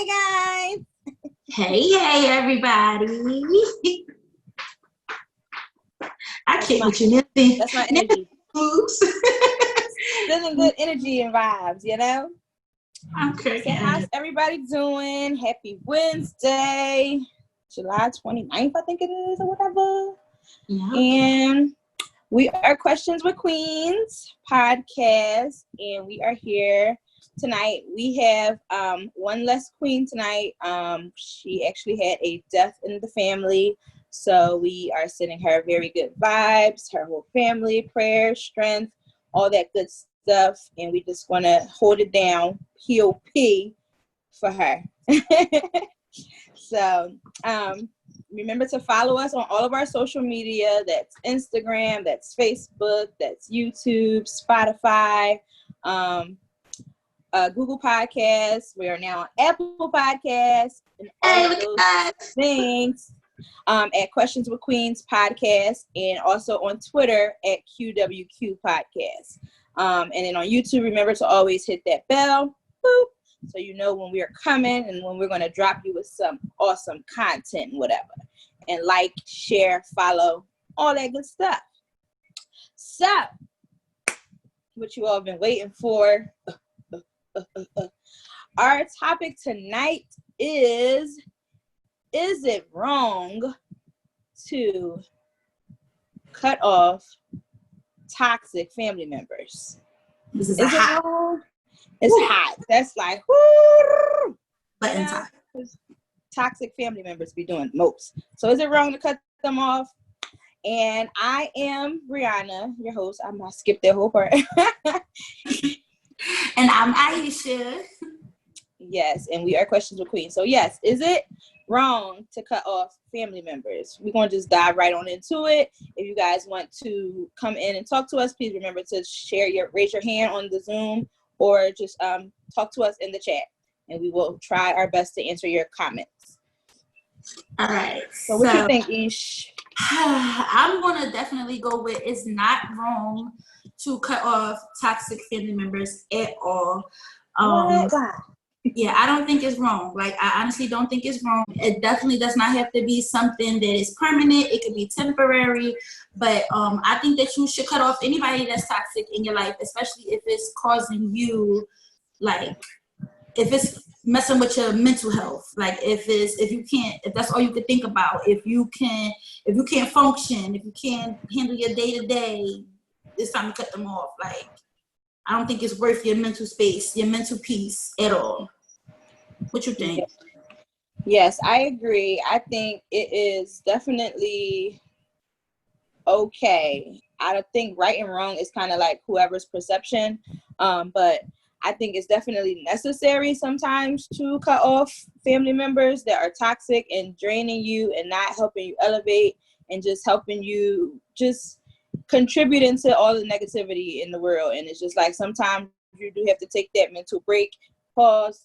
Hey guys. Hey everybody. I can't with you, Nancy. That's my energy. Feeling good energy and vibes, you know? Okay. So how's everybody doing? Happy Wednesday, July 29th, I think it is, or whatever. Yeah. And we are Questions with Queens podcast, and we are here tonight. We have one less queen tonight. She actually had a death in the family, so we are sending her very good vibes, her whole family, prayers, strength, all that good stuff, and we just want to hold it down, POP, for her. So, remember to follow us on all of our social media. That's Instagram, that's Facebook, that's YouTube, Spotify, Google Podcasts. We are now on Apple Podcasts and all of those things. At Questions with Queens podcast, and also on Twitter at QWQ podcast. And then on YouTube, remember to always hit that bell, boop, so you know when we are coming and when we're going to drop you with some awesome content, whatever. And like, share, follow, all that good stuff. So, what you all been waiting for. Our topic tonight is it wrong to cut off toxic family members? This is it hot. wrong? It's hot. That's like, whoo! Button time. Toxic family members be doing most. So is it wrong to cut them off? And I am Brianna, your host. I'm gonna skip that whole part. And I'm Aisha. Yes, and we are Questions with Queens. So yes, is it wrong to cut off family members? We're going to just dive right on into it. If you guys want to come in and talk to us, please remember to raise your hand on the Zoom, or just talk to us in the chat, and we will try our best to answer your comments. All right. So what you think, Ish? I'm going to definitely go with it's not wrong to cut off toxic family members at all. Yeah, I don't think it's wrong. Like, I honestly don't think it's wrong. It definitely does not have to be something that is permanent. It could be temporary. But I think that you should cut off anybody that's toxic in your life, especially if it's causing you, like, if it's messing with your mental health. Like, if that's all you can think about, if you can't function, if you can't handle your day-to-day, it's time to cut them off. Like, I don't think it's worth your mental space, your mental peace at all. What you think? Yes, I agree. I think it is definitely okay. I don't think right and wrong is kind of like whoever's perception. But I think it's definitely necessary sometimes to cut off family members that are toxic and draining you and not helping you elevate and just helping you just contributing to all the negativity in the world. And it's just like sometimes you do have to take that mental break, pause.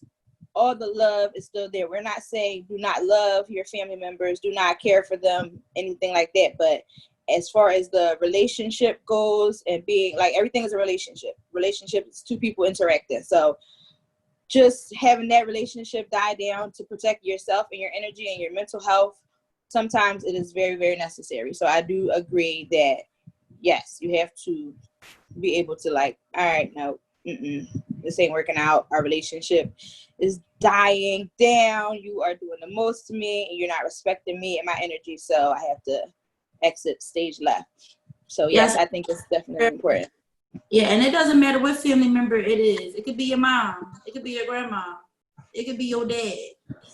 All the love is still there. We're not saying do not love your family members, do not care for them, anything like that. But as far as the relationship goes, and being like, everything is a relationship. Relationship is two people interacting. So just having that relationship die down to protect yourself and your energy and your mental health, sometimes it is very, very necessary. So I do agree that yes, you have to be able to, like, all right, no, this ain't working out. Our relationship is dying down. You are doing the most to me, and you're not respecting me and my energy. So I have to exit stage left. So yes, I think it's definitely important. Yeah, and it doesn't matter what family member it is. It could be your mom. It could be your grandma. It could be your dad.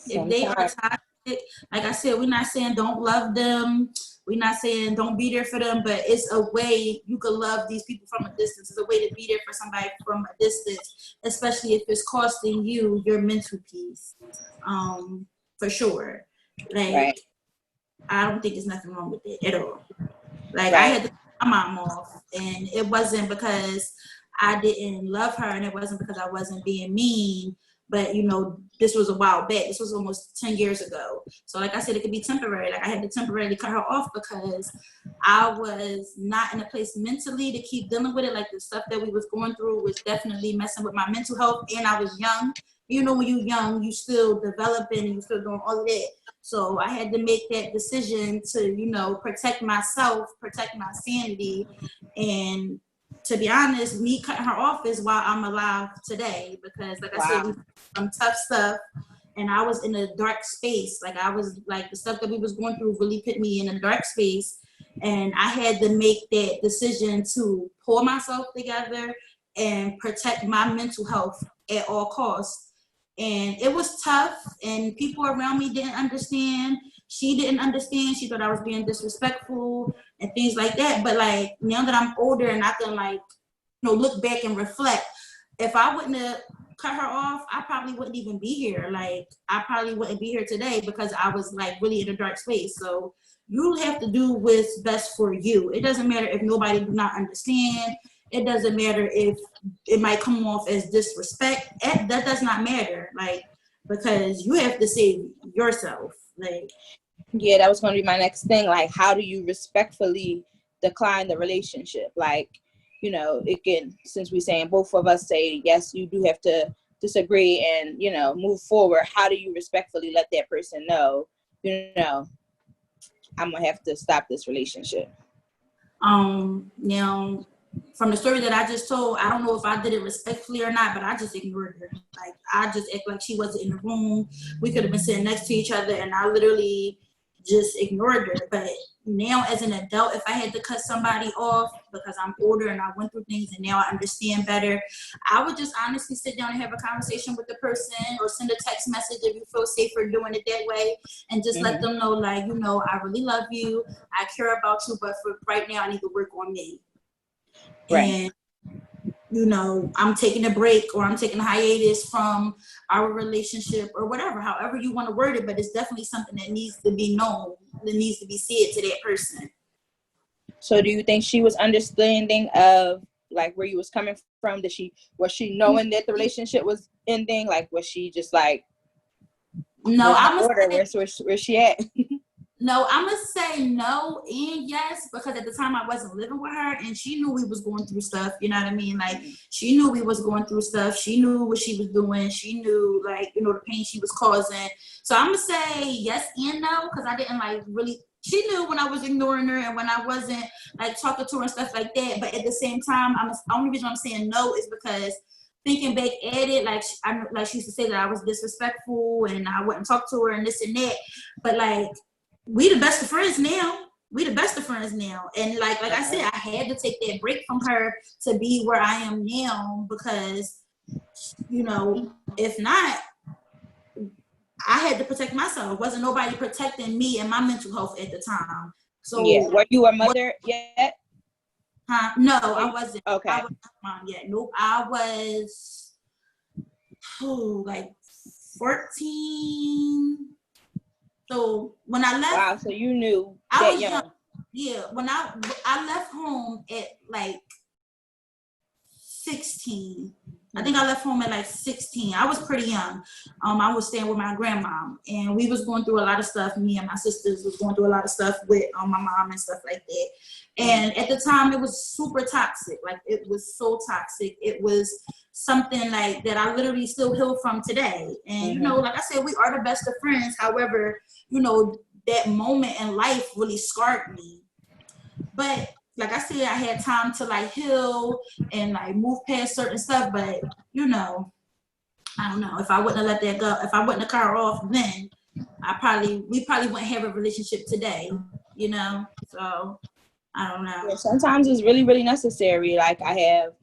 If they are toxic, like I said, we're not saying don't love them. We're not saying don't be there for them, but it's a way you could love these people from a distance. It's a way to be there for somebody from a distance, especially if it's costing you your mental peace. For sure. Like, right. I don't think there's nothing wrong with it at all. Like, right. I had to cut my mom off, and it wasn't because I didn't love her, and it wasn't because I wasn't being mean. But, you know, this was a while back. This was almost 10 years ago. So, like I said, it could be temporary. Like, I had to temporarily cut her off because I was not in a place mentally to keep dealing with it. Like, the stuff that we was going through was definitely messing with my mental health. And I was young. you know, when you're young, you still developing and you still doing all of that. So I had to make that decision to, you know, protect myself, protect my sanity. And to be honest, me cutting her off is why I'm alive today. Because like I said, we did some tough stuff and I was in a dark space. Like I was like the stuff that we was going through really put me in a dark space. And I had to make that decision to pull myself together and protect my mental health at all costs. And it was tough and people around me didn't understand. She didn't understand. She thought I was being disrespectful and things like that. But like now that I'm older and I can like, you know, look back and reflect, if I wouldn't have cut her off, I probably wouldn't even be here. Like I probably wouldn't be here today because I was like really in a dark space. So you have to do what's best for you. It doesn't matter if nobody do not understand. It doesn't matter if it might come off as disrespect. That does not matter. Like, because you have to save yourself. Like, yeah, that was going to be my next thing. Like, how do you respectfully decline the relationship? Like, you know, again, since we're saying both of us say, yes, you do have to disagree and, you know, move forward. How do you respectfully let that person know, you know, I'm going to have to stop this relationship? Now, from the story that I just told, I don't know if I did it respectfully or not, but I just ignored her. Like, I just act like she wasn't in the room. We could have been sitting next to each other, and I literally just ignored her. But now, as an adult, if I had to cut somebody off because I'm older and I went through things and now I understand better, I would just honestly sit down and have a conversation with the person or send a text message if you feel safer doing it that way, and just let them know, like, you know, I really love you, I care about you, but for right now, I need to work on me. Right. And, you know, I'm taking a break or I'm taking a hiatus from our relationship or whatever, however you want to word it, but it's definitely something that needs to be known, that needs to be said to that person. So do you think she was understanding of like where you was coming from? Was she knowing that the relationship was ending? Like, was she just like, no, where's she at? No, I'm gonna say no and yes, because at the time I wasn't living with her and she knew we was going through stuff, you know what I mean? Like, she knew we was going through stuff. She knew what she was doing. She knew, like, you know, the pain she was causing. So I'm gonna say yes and no, because I didn't like really, she knew when I was ignoring her and when I wasn't like talking to her and stuff like that. But at the same time, the only reason I'm saying no is because thinking back at it, like she used to say that I was disrespectful and I wouldn't talk to her and this and that. But like, we the best of friends now. And like I said, I had to take that break from her to be where I am now because, you know, if not, I had to protect myself. Wasn't nobody protecting me and my mental health at the time. So yeah, were you a mother yet? Huh? No, I wasn't. Okay. I wasn't mom yet. Nope. I was like 14. So when I left, wow. So you knew I was young. Yeah, when I left home at like 16. I think I left home at like 16. I was pretty young. I was staying with my grandma, and we was going through a lot of stuff. Me and my sisters was going through a lot of stuff with my mom and stuff like that. And at the time, it was super toxic. Like, it was so toxic. It was something like that I literally still heal from today. And, you know, like I said, we are the best of friends. However, you know, that moment in life really scarred me. But like I said, I had time to like heal and like move past certain stuff. But, you know, I don't know. If I wouldn't have let that go, if I wouldn't have cut her off then, we probably wouldn't have a relationship today, you know? So I don't know. Yeah, sometimes it's really, really necessary. Like, I have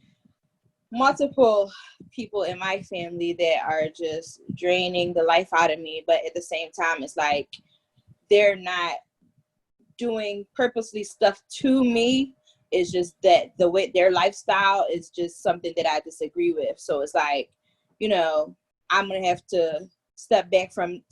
multiple people in my family that are just draining the life out of me, but at the same time, it's like they're not doing purposely stuff to me. It's just that the way their lifestyle is just something that I disagree with. So it's like, you know, I'm gonna have to step back from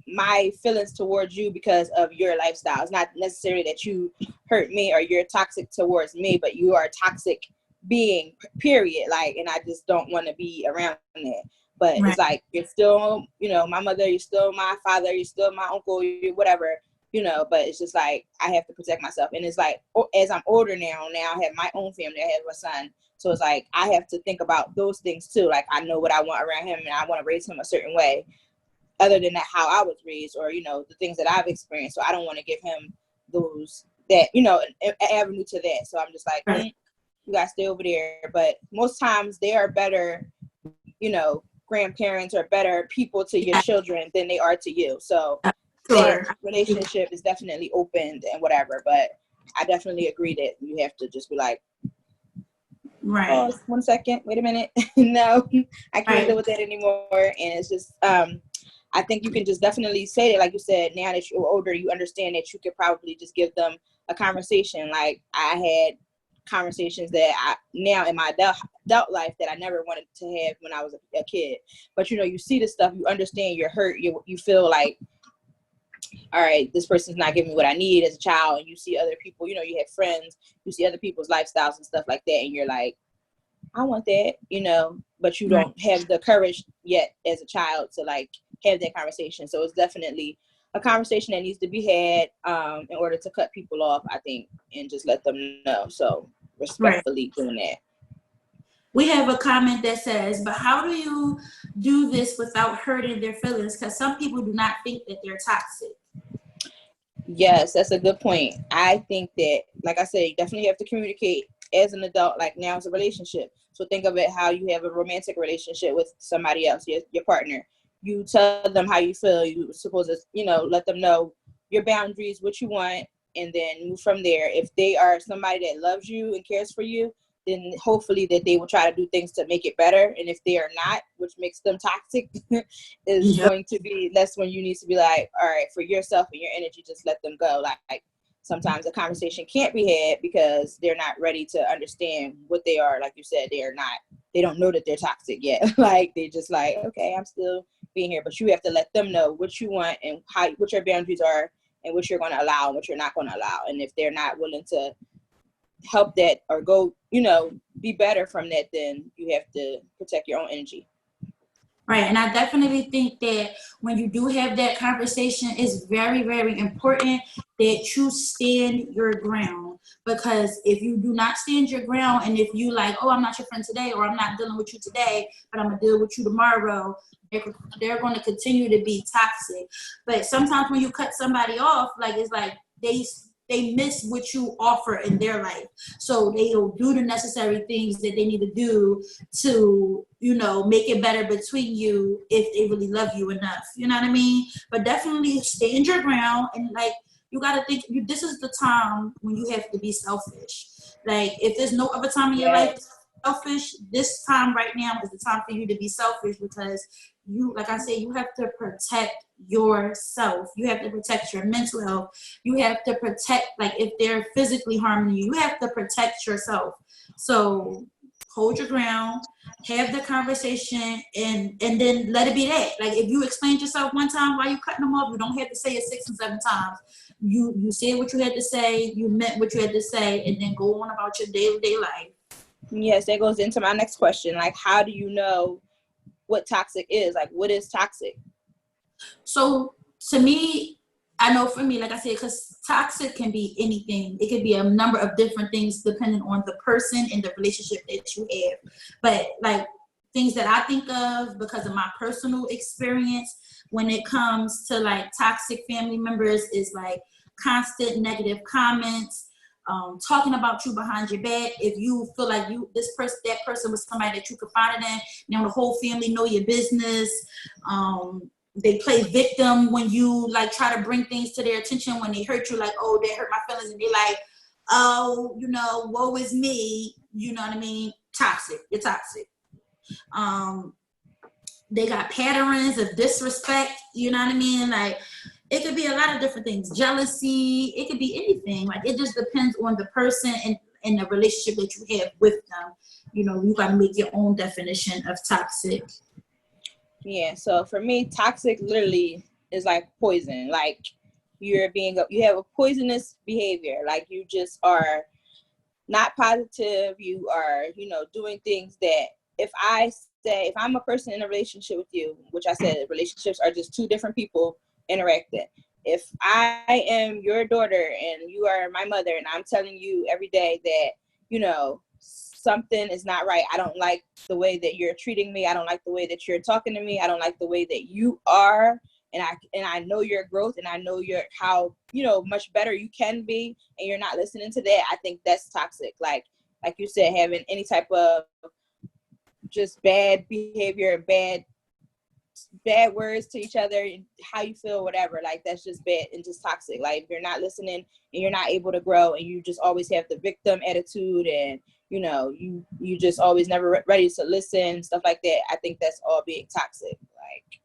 my feelings towards you because of your lifestyle. It's not necessarily that you hurt me or you're toxic towards me, but you are a toxic being, period. Like, and I just don't want to be around that. But right. It's like, you're still, you know, my mother, you're still my father, you're still my uncle, you're whatever. but it's just like I have to protect myself. And it's like, as I'm older now I have my own family, I have a son. So it's like I have to think about those things too. Like I know what I want around him and I want to raise him a certain way, other than that how I was raised, or the things that I've experienced. So I don't want to give him an avenue to that. So I'm just like, you guys stay over there. But most times they are better, grandparents are better people to your children than they are to you. So that relationship is definitely opened and whatever. But I definitely agree that you have to just be like, oh, 1 second, wait a minute. No, I can't deal with that anymore. And it's just, I think you can just definitely say that, like you said, now that you're older, you understand that you could probably just give them a conversation. Like I had conversations that now in my adult life that I never wanted to have when I was a kid. But you see the stuff, you understand, you're hurt, you feel like, all right, this person's not giving me what I need as a child. And you see other people, you have friends, you see other people's lifestyles and stuff like that, and you're like, I want that, but you don't have the courage yet as a child to like have that conversation. So it's definitely a conversation that needs to be had in order to cut people off, I think, and just let them know. So respectfully doing that. We have a comment that says, but how do you do this without hurting their feelings? Because some people do not think that they're toxic. Yes, that's a good point. I think that, like I said, you definitely have to communicate as an adult. Like now it's a relationship. So think of it how you have a romantic relationship with somebody else, your partner. You tell them how you feel. You're supposed to, let them know your boundaries, what you want, and then move from there. If they are somebody that loves you and cares for you, then hopefully that they will try to do things to make it better. And if they are not, which makes them toxic, is going to be, that's when you need to be like, all right, for yourself and your energy, just let them go. Like sometimes a conversation can't be had because they're not ready to understand what they are. Like you said, they don't know that they're toxic yet. Like they just like, okay, I'm still being here, but you have to let them know what you want and what your boundaries are and what you're going to allow and what you're not going to allow. And if they're not willing to help that or go, be better from that, then you have to protect your own energy. Right. And I definitely think that when you do have that conversation, it's very, very important that you stand your ground. Because if you do not stand your ground, and if you like, oh, I'm not your friend today, or I'm not dealing with you today, but I'm going to deal with you tomorrow, they're going to continue to be toxic. But sometimes when you cut somebody off, like it's like they miss what you offer in their life. So they'll do the necessary things that they need to do to, make it better between you if they really love you enough. You know what I mean? But definitely stand your ground, and like, you got to think, this is the time when you have to be selfish. Like if there's no other time in your life selfish, this time right now is the time for you to be selfish, because you, like I said, you have to protect yourself. You have to protect your mental health. You have to protect, like if they're physically harming you, you have to protect yourself. So hold your ground, have the conversation, and then let it be that. Like if you explained yourself one time while you cutting them off, you don't have to say it 6 and 7 times. You said what you had to say, you meant what you had to say, and then go on about your day-to-day life. Yes, that goes into my next question. Like, how do you know what toxic is? Like, what is toxic? So to me, I know for me, like I said, because toxic can be anything. It could be a number of different things depending on the person and the relationship that you have. But like things that I think of because of my personal experience when it comes to like toxic family members is like constant negative comments, talking about you behind your back. If you feel like that person was somebody that you confided in, the whole family know your business. They play victim when you like try to bring things to their attention when they hurt you, like, oh, they hurt my feelings, and they like, oh, woe is me. You know what I mean? Toxic. You're toxic. They got patterns of disrespect. You know what I mean? Like, it could be a lot of different things. Jealousy. It could be anything. Like, it just depends on the person and the relationship that you have with them. You got to make your own definition of toxic. Yeah, so for me, toxic literally is like poison. Like you have a poisonous behavior. Like you just are not positive. You are, doing things that if I'm a person in a relationship with you, which I said relationships are just two different people interacting. if I am your daughter and you are my mother, and I'm telling you every day that, you know, something is not right. I don't like the way that you're treating me. I don't like the way that you're talking to me. I don't like the way that you are. And I know your growth, and I know your how, you know, much better you can be, and you're not listening to that. I think that's toxic. Like you said, having any type of just bad behavior, bad words to each other, how you feel, whatever, like that's just bad and just toxic. Like if you're not listening and you're not able to grow, and you just always have the victim attitude, and you know, you just always never ready to listen, stuff like that, I think that's all being toxic. Like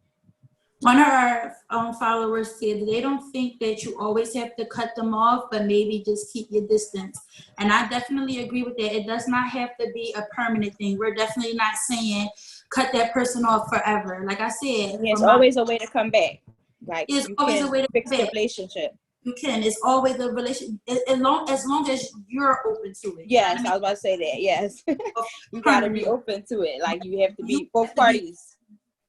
one of our followers said that they don't think that you always have to cut them off, but maybe just keep your distance. And I definitely agree with that. It does not have to be a permanent thing. We're definitely not saying cut that person off forever. Like I said, there's always a way to come back. Like there's you always a can way to fix come the back. relationship. You can. It's always a relation as long as you're open to it. Yes, I was about to say that. Yes. You got to be open to it. Like you have to be both parties.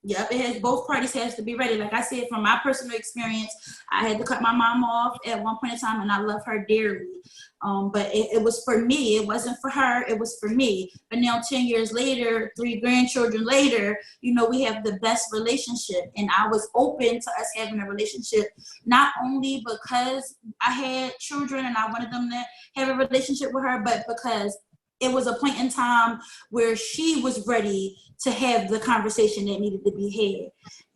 Yep, it has both parties has to be ready. Like I said, from my personal experience, I had to cut my mom off at one point in time, and I love her dearly. But it was for me. It wasn't for her. It was for me. But now, 10 years later, 3 grandchildren later, you know, we have the best relationship. And I was open to us having a relationship, not only because I had children and I wanted them to have a relationship with her, but because it was a point in time where she was ready to have the conversation that needed to be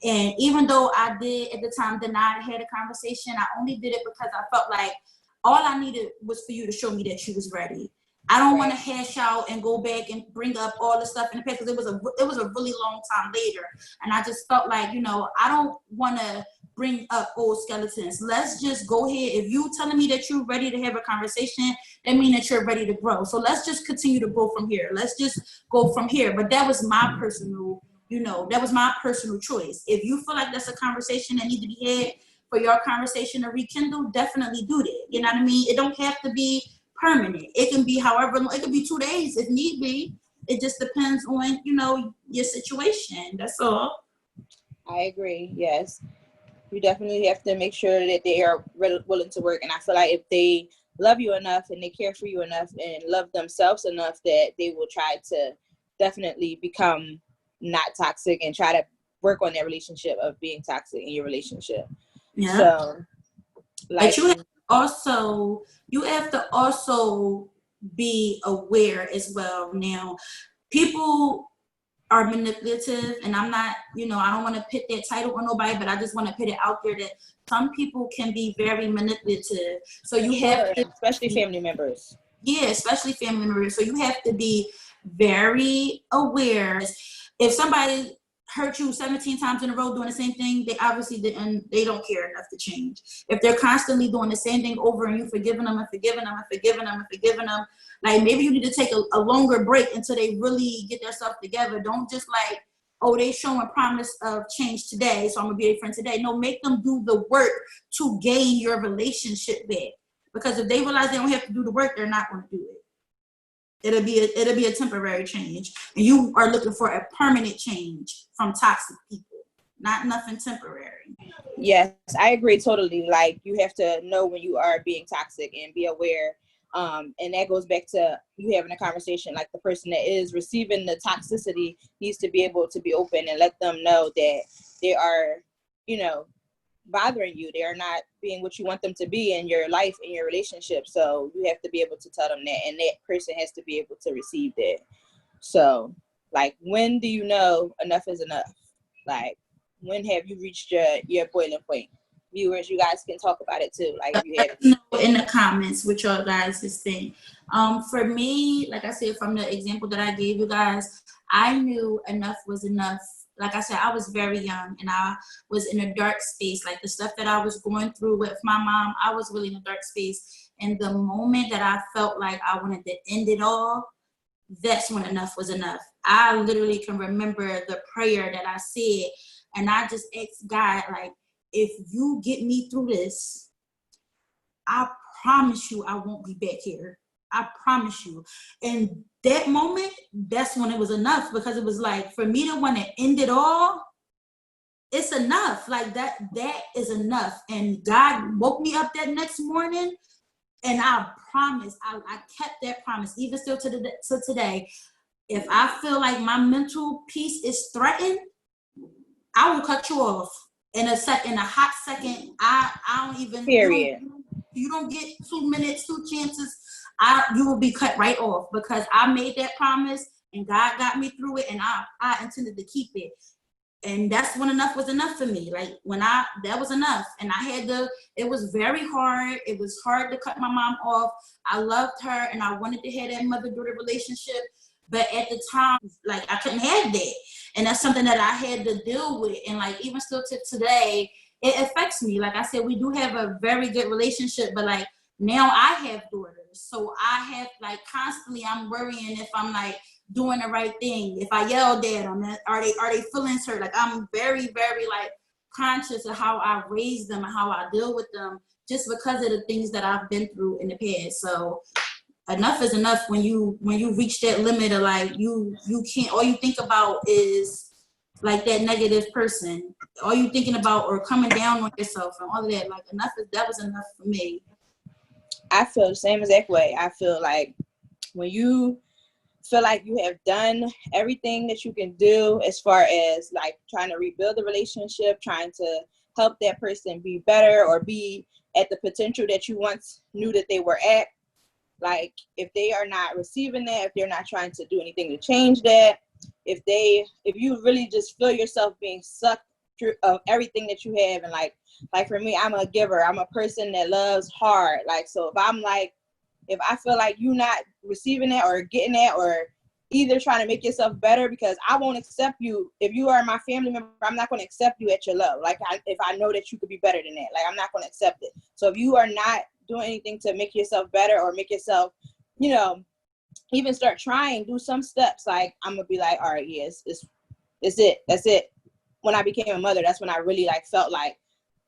had. And even though I did at the time deny I had a conversation, I only did it because I felt like all I needed was for you to show me that you was ready. I don't want to hash out and go back and bring up all the stuff in the past, because it was a really long time later. And I just felt like, you know, I don't want to bring up old skeletons. Let's just go ahead. If you telling me that you're ready to have a conversation, that means that you're ready to grow. So let's just continue to go from here. Let's just go from here. But that was my personal, you know, that was my personal choice. If you feel like that's a conversation that needs to be had for your conversation to rekindle, definitely do that. You know what I mean? It don't have to be permanent. It can be however long. It can be 2 days if need be. It just depends on, you know, your situation. That's all. I agree. Yes. You definitely have to make sure that they are willing to work. And I feel like if they love you enough and they care for you enough and love themselves enough, that they will try to definitely become not toxic and try to work on their relationship of being toxic in your relationship. Yeah. So, like, but you have to also be aware as well. Now, people are manipulative, and I'm not, you know, I don't want to put that title on nobody, but I just want to put it out there that some people can be very manipulative. So you have to, especially family members. Yeah, especially family members. So you have to be very aware. If somebody hurt you 17 times in a row doing the same thing, they obviously didn't, they don't care enough to change. If they're constantly doing the same thing over and you forgiving them and forgiving them and forgiving them and forgiving them, like maybe you need to take a longer break until they really get themselves together. Don't just like, oh, they showing promise of change today, so I'm gonna be a friend today. No, make them do the work to gain your relationship back. Because if they realize they don't have to do the work, they're not gonna do it. It'll be a temporary change, and you are looking for a permanent change from toxic people, not nothing temporary. Yes, I agree totally. Like you have to know when you are being toxic and be aware. And that goes back to you having a conversation. Like the person that is receiving the toxicity needs to be able to be open and let them know that they are, you know, bothering you. They are not being what you want them to be in your life, in your relationship. So you have to be able to tell them that, and that person has to be able to receive that. So like, when do you know enough is enough? Like, when have you reached your boiling point? Viewers, you guys can talk about it too. Like, if you have in the comments what y'all guys is saying. For me, like I said, from the example that I gave you guys, I knew enough was enough. Like I said, I was very young and I was in a dark space. Like the stuff that I was going through with my mom, I was really in a dark space. And the moment that I felt like I wanted to end it all, that's when enough was enough. I literally can remember the prayer that I said, and I just asked God, like, if you get me through this, I promise you I won't be back here. I promise you. And that moment, that's when it was enough, because it was like, for me to want to end it all, it's enough. Like that is enough. And God woke me up that next morning, and I promise, I kept that promise, even still to today. If I feel like my mental peace is threatened, I will cut you off in a hot second. I don't even. Period. You don't get 2 minutes, 2 chances. You will be cut right off, because I made that promise and God got me through it, and I intended to keep it. And that's when enough was enough for me. Like that was enough. And it was very hard. It was hard to cut my mom off. I loved her and I wanted to have that mother-daughter relationship. But at the time, like, I couldn't have that. And that's something that I had to deal with. And like, even still to today, it affects me. Like I said, we do have a very good relationship, but like now I have daughters. So I have like constantly, I'm worrying if I'm like doing the right thing. If I yelled at them, are they feeling hurt? Like, I'm very, very like conscious of how I raise them and how I deal with them, just because of the things that I've been through in the past. So enough is enough when you reach that limit of like, you can't, all you think about is like that negative person. All you thinking about or coming down on yourself and all of that. Like, that was enough for me. I feel the same exact way. I feel like when you feel like you have done everything that you can do as far as like trying to rebuild the relationship, trying to help that person be better or be at the potential that you once knew that they were at, like if they are not receiving that, if they're not trying to do anything to change that, if you really just feel yourself being sucked through of everything that you have, and like for me, I'm a giver. I'm a person that loves hard. Like, so if I feel like you not receiving that or getting that, or either trying to make yourself better, because I won't accept you. If you are my family member, I'm not going to accept you at your low. Like, if I know that you could be better than that, like, I'm not going to accept it. So if you are not doing anything to make yourself better or make yourself, even start trying, do some steps, like, I'm going to be like, all right, yes, it's it. That's it. When I became a mother, that's when I really like felt like,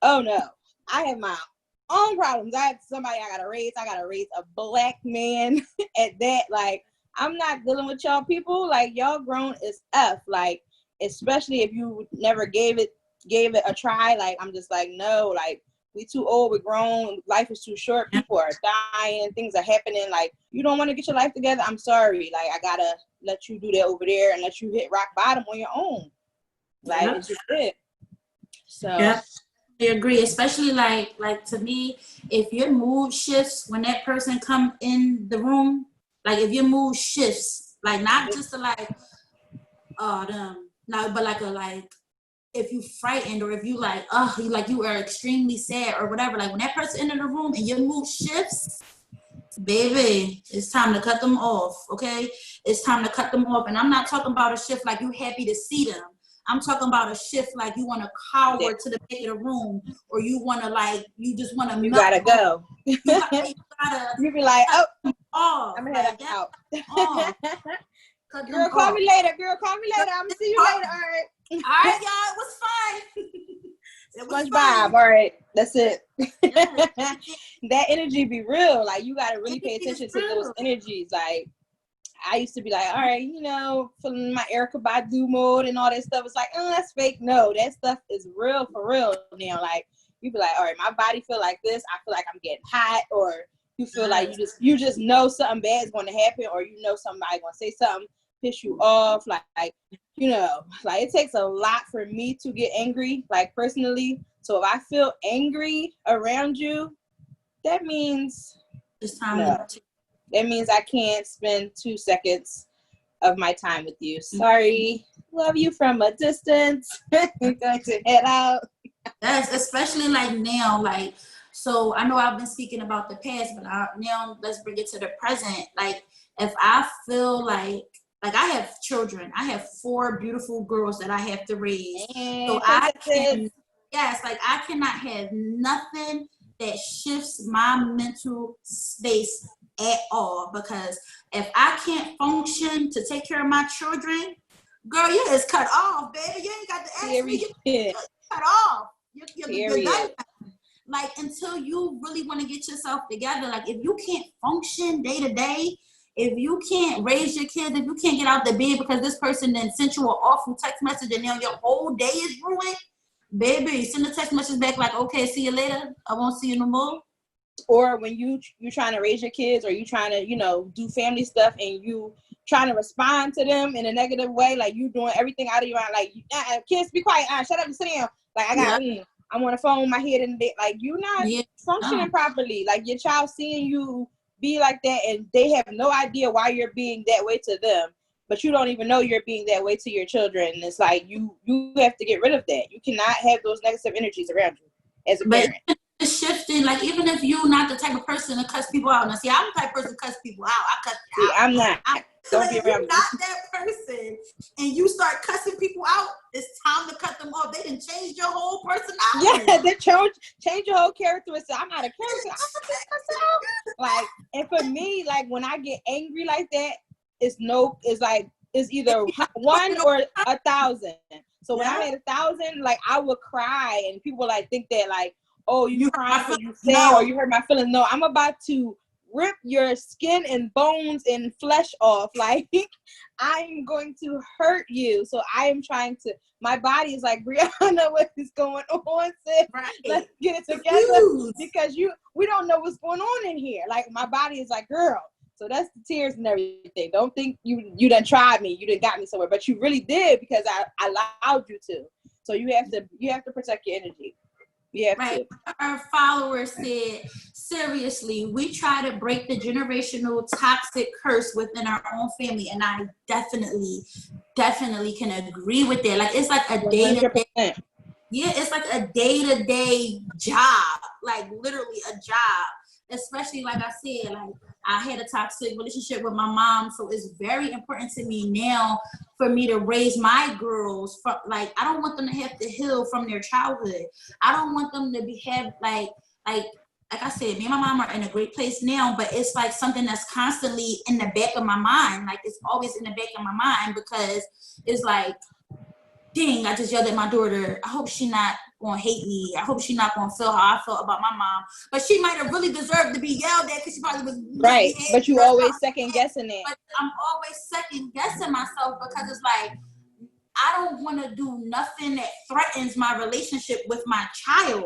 oh no, I have my own problems. I have somebody I gotta raise a black man at that. Like, I'm not dealing with y'all people. Like, y'all grown as F. Like, especially if you never gave it a try. Like, I'm just like, no, like, we too old, we're grown, life is too short, people are dying, things are happening. Like, you don't want to get your life together, I'm sorry. Like, I gotta let you do that over there and let you hit rock bottom on your own. Like, it's just it. So yep. I agree, especially like to me, if your mood shifts when that person come in the room, like if your mood shifts, like not just to like, no, but like if you frightened or if you like, you are extremely sad or whatever, like when that person in the room and your mood shifts, baby, it's time to cut them off, okay? It's time to cut them off. And I'm not talking about a shift like you happy to see them. I'm talking about a shift like you want to cower to the back of the room, or you want to like, you just want to. You gotta go. You be like, oh, I'm gonna head out. Girl, call me later. I'm gonna see you later. All right. All right, y'all. It was fun. It was SpongeBob. All right, that's it. That energy be real. Like, you gotta really pay attention to those energies. Like, I used to be like, all right, feeling my Erykah Badu mode and all that stuff. It's like, oh, that's fake. No, that stuff is real for real now. Like, you be like, all right, my body feel like this. I feel like I'm getting hot, or you feel like you just know something bad is going to happen, or somebody going to say something, piss you off. Like, like it takes a lot for me to get angry, like personally. So if I feel angry around you, that means it's time to. That means I can't spend 2 seconds of my time with you. Sorry. Love you from a distance. I'm going to head out. Yes, especially like now, like, so I know I've been speaking about the past, but now let's bring it to the present. Like, if I feel like I have children, I have 4 beautiful girls that I have to raise. So I cannot have nothing that shifts my mental space at all, because if I can't function to take care of my children, girl, you is cut off, baby. You ain't got to ask me. You're cut off. You're done. Like, until you really want to get yourself together, like if you can't function day to day, if you can't raise your kids, if you can't get out the bed because this person then sent you an awful text message and now your whole day is ruined, baby, send a text message back like, okay, see you later. I won't see you no more. Or when you trying to raise your kids, or you trying to, do family stuff, and you trying to respond to them in a negative way, like you doing everything out of your mind, like kids be quiet, shut up and sit down. Like I'm on the phone with my head in the bed, like you not functioning properly. Like your child seeing you be like that, and they have no idea why you're being that way to them, but you don't even know you're being that way to your children. And it's like you have to get rid of that. You cannot have those negative energies around you as a parent. It's shifting, like even if you're not the type of person to cuss people out. Now, see, I'm the type of person to cuss people out. I cuss you out. I'm not. Don't be around me. Not that person, and you start cussing people out. It's time to cut them off. They didn't change your whole personality. Yeah, they change your whole character. So I'm not a character. I'm not cussing out. Like, and for me, like when I get angry like that, it's either 1 or 1,000. So when I'm at 1,000, like I would cry, and people like think that like, oh, you crying because you sad or you hurt my feelings. No, I'm about to rip your skin and bones and flesh off. Like I'm going to hurt you. So I am trying to. My body is like, Brianna, what is going on, sis? Right. Let's get it together because we don't know what's going on in here. Like my body is like, girl. So that's the tears and everything. Don't think you done tried me. You done got me somewhere, but you really did because I allowed you to. So you have to protect your energy. Right. Our followers said, seriously, we try to break the generational toxic curse within our own family. And I definitely can agree with that. Like, it's like a day-to-day. Yeah, it's like a day-to-day job. Like, literally a job. Especially, like I said, like, I had a toxic relationship with my mom. So it's very important to me now for me to raise my girls. Like, I don't want them to have to heal from their childhood. I don't want them to have like I said, me and my mom are in a great place now, but it's like something that's constantly in the back of my mind. Like, it's always in the back of my mind because it's like, dang, I just yelled at my daughter. I hope she not gonna hate me. I hope she not gonna feel how I felt about my mom. But she might have really deserved to be yelled at because she probably was right. But you always second guessing it. But I'm always second guessing myself because it's like I don't want to do nothing that threatens my relationship with my child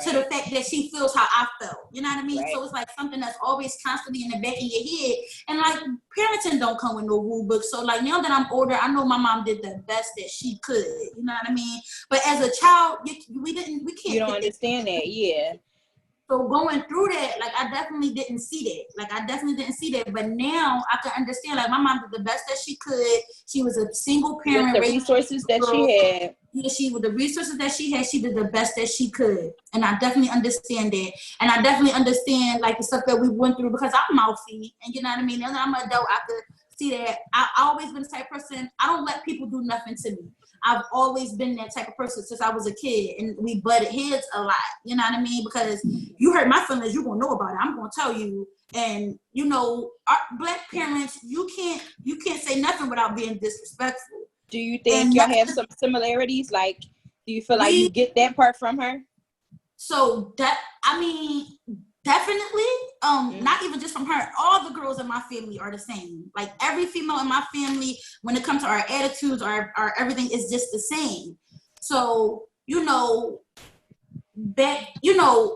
to the fact that she feels how I felt. You know what I mean? Right. So it's like something that's always constantly in the back of your head. And like parenting don't come with no rule book. So like now that I'm older, I know my mom did the best that she could. You know what I mean? But as a child, we can't. You don't understand that, yeah. So going through that, like I definitely didn't see that. But now I can understand. Like my mom did the best that she could. She was a single parent. With the resources that she had. Yeah, with the resources that she had, she did the best that she could. And I definitely understand that. And I definitely understand like the stuff that we went through because I'm mouthy. And you know what I mean? Now that I'm an adult, I could see that. I've always been the type of person, I don't let people do nothing to me. I've always been that type of person since I was a kid, and we butted heads a lot. You know what I mean? Because you hurt my feelings, you're gonna know about it. I'm gonna tell you. And you know, our Black parents, you can't say nothing without being disrespectful. Do you think y'all have some similarities? Like, do you feel like you get that part from her? So definitely, not even just from her. All the girls in my family are the same. Like every female in my family, when it comes to our attitudes, our everything is just the same. So,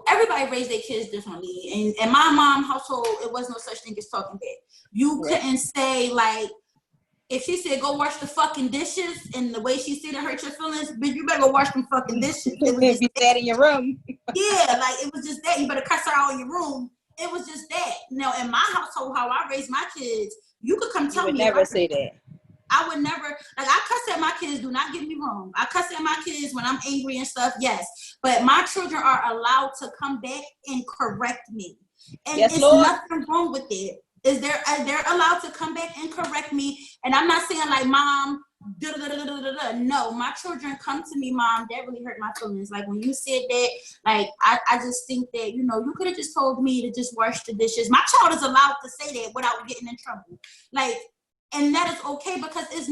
everybody raised their kids differently. And in my mom's household, it was no such thing as talking back. You couldn't say like, if she said, go wash the fucking dishes, and the way she said it hurt your feelings, bitch, you better go wash them fucking dishes. It was just be that in your room. Yeah, like it was just that. You better cuss her out in your room. It was just that. Now, in my household, how I raised my kids, you could come tell me. You would never say that. I would never, like I cuss at my kids, do not get me wrong. I cuss at my kids when I'm angry and stuff, yes. But my children are allowed to come back and correct me. And yes, it's Lord. Nothing wrong with it. They're allowed to come back and correct me. And I'm not saying like, mom, no, my children come to me, mom, that really hurt my feelings. Like when you said that, like I just think that, you could have just told me to just wash the dishes. My child is allowed to say that without getting in trouble. Like, and that is okay because it's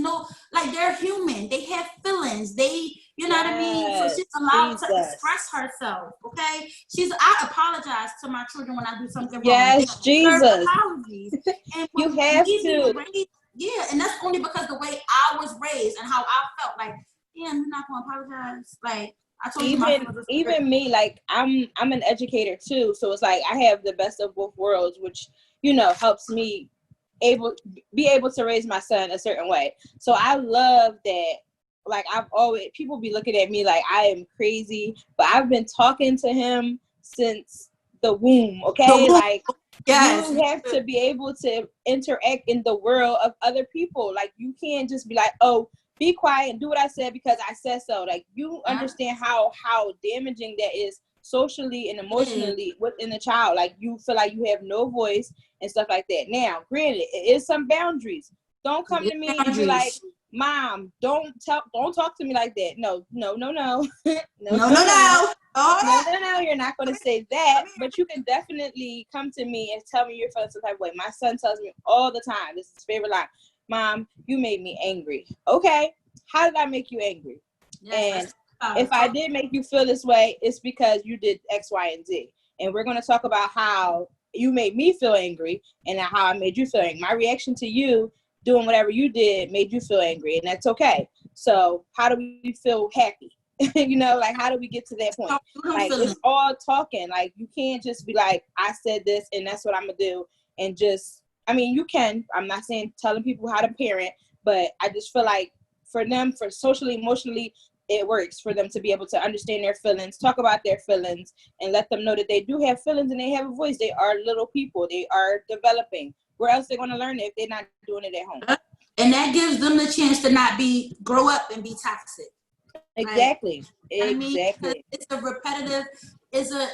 they're human. They have feelings. You know what I mean? So she's allowed to express herself, okay? I apologize to my children when I do something wrong. Yes, Jesus. Apologies. And you have to. Yeah, and that's only because the way I was raised and how I felt. Like, damn, you're not going to apologize? Like, I told you my even feelings was even me, like I'm an educator too, so it's like I have the best of both worlds, which helps me be able to raise my son a certain way. So I love that. Like I've always, people be looking at me like I am crazy, but I've been talking to him since the womb. Okay, like yes. you have to be able to interact in the world of other people. Like you can't just be like, oh, be quiet and do what I said because I said so. Like you understand how damaging that is socially and emotionally within the child. Like you feel like you have no voice and stuff like that. Now, granted, it is some boundaries. Don't come to me and be like, Mom, don't talk to me like that. No. No. No. You're not going to say that, but you can definitely come to me and tell me you're feeling some type of way. My son tells me all the time, this is his favorite line, Mom, you made me angry. Okay, how did I make you angry? Yes, and if I did make you feel this way, it's because you did X, Y, and Z. And we're going to talk about how you made me feel angry and how I made you feel angry. My reaction to you doing whatever you did made you feel angry, and that's okay. So how do we feel happy? Like how do we get to that point? Like it's all talking. Like you can't just be like, I said this and that's what I'm gonna do, and just, I mean, you can. I'm not saying telling people how to parent, but I just feel like for them, for socially, emotionally, it works for them to be able to understand their feelings, talk about their feelings, and let them know that they do have feelings and they have a voice. They are little people. They are developing. Where else they're going to learn it if they're not doing it at home? And that gives them the chance to not grow up and be toxic. Exactly. Right? Exactly. I mean, it's a repetitive,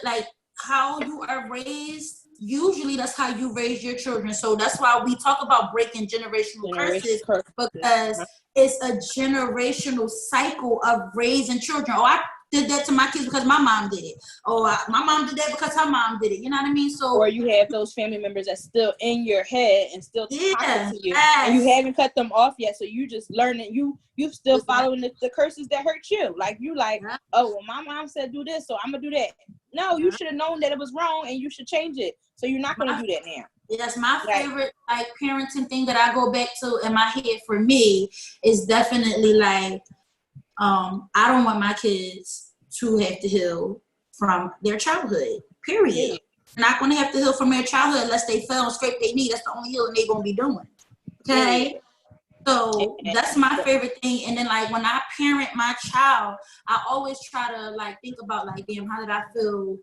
like how you are raised. Usually that's how you raise your children. So that's why we talk about breaking generational curses, because it's a generational cycle of raising children. Oh, I did that to my kids because my mom did it. Oh, my mom did that because her mom did it. You know what I mean? So, or you have those family members that's still in your head and still talking to you, and you haven't cut them off yet. So you just learning. You still following the curses that hurt you. Like you oh, well, my mom said do this, so I'm gonna do that. No, you should have known that it was wrong, and you should change it. So you're not gonna do that now. Yes, my favorite parenting thing that I go back to in my head for me is definitely I don't want my kids to have to heal from their childhood, period. They're not going to have to heal from their childhood unless they fell and scraped their knee. That's the only healing they're going to be doing. Okay? So that's my favorite thing. And then when I parent my child, I always try to think about damn, how did I feel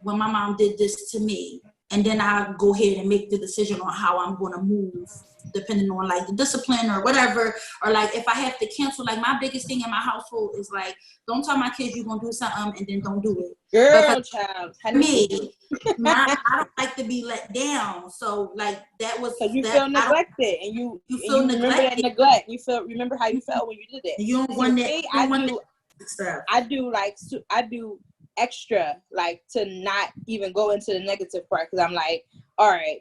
when my mom did this to me? And then I go ahead and make the decision on how I'm going to move, depending on the discipline or whatever. Or if I have to cancel, my biggest thing in my household is don't tell my kids you're going to do something and then don't do it. Girl, child. Me, I don't like to be let down. So that was. Because you feel neglected and you feel neglected. Remember that neglect. Remember how you felt when you did that. You don't want that. I do extra to not even go into the negative part, because I'm like, all right,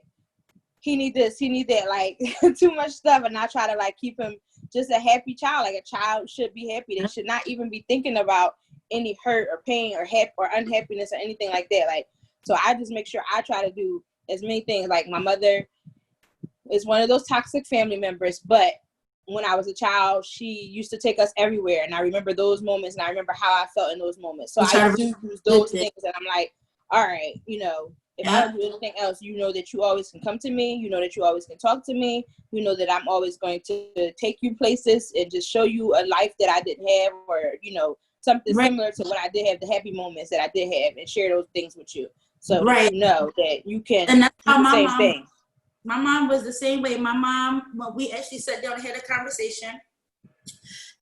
he need this, he need that, too much stuff, and I try to keep him just a happy child. A child should be happy. They should not even be thinking about any hurt or pain or unhappiness or anything like that. So I just make sure I try to do as many things. My mother is one of those toxic family members, but when I was a child, she used to take us everywhere, and I remember those moments, and I remember how I felt in those moments. So I do use those things, and I'm like, all right, if I don't do anything else, that you always can come to me, that you always can talk to me, that I'm always going to take you places and just show you a life that I didn't have, or something similar to what I did have, the happy moments that I did have, and share those things with you, so that you know that you can do the same thing. My mom was the same way. My mom, when we actually sat down and had a conversation,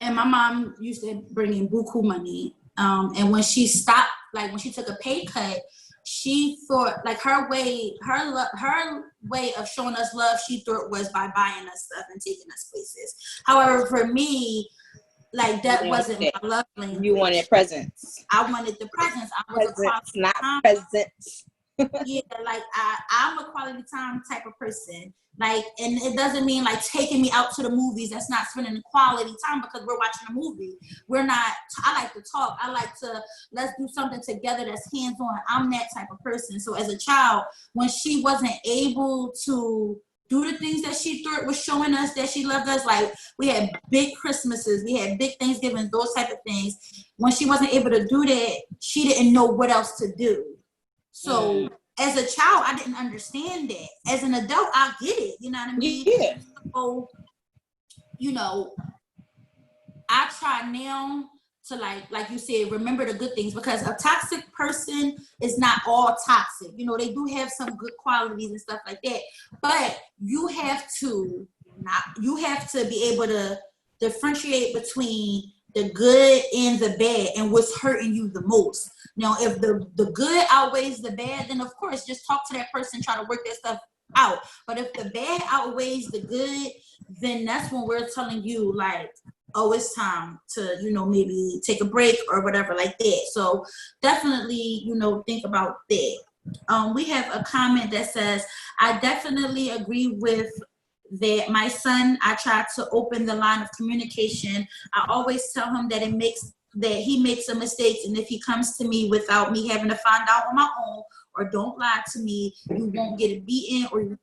and my mom used to bring in buku money. And when she stopped, when she took a pay cut, she thought her way of showing us love, she thought was by buying us stuff and taking us places. However, for me, that wasn't my love language. You wanted presents. I wanted the presents. I was presents, not presents. Yeah, I'm a quality time type of person. And it doesn't mean taking me out to the movies. That's not spending quality time because we're watching a movie. We're not. I like to talk. I like to let's do something together that's hands on. I'm that type of person. So as a child, when she wasn't able to do the things that she thought was showing us that she loved us. Like we had big Christmases, we had big Thanksgiving, those type of things. When she wasn't able to do that, she didn't know what else to do. So as a child, I didn't understand that. As an adult, I get it. You know what I mean? Yeah. So, you know, I try now to like you said, remember the good things, because a toxic person is not all toxic. You know, they do have some good qualities and stuff like that. But you have to be able to differentiate between the good and the bad and what's hurting you the most. Now, if the good outweighs the bad, then of course just talk to that person, try to work that stuff out. But if the bad outweighs the good, then that's when we're telling you like, oh, it's time to, you know, maybe take a break or whatever like that. So definitely, you know, think about that. We have a comment that says, I definitely agree with that. My son, I try to open the line of communication. I always tell him that he makes some mistakes, and if he comes to me without me having to find out on my own, or don't lie to me, you won't get a beating, or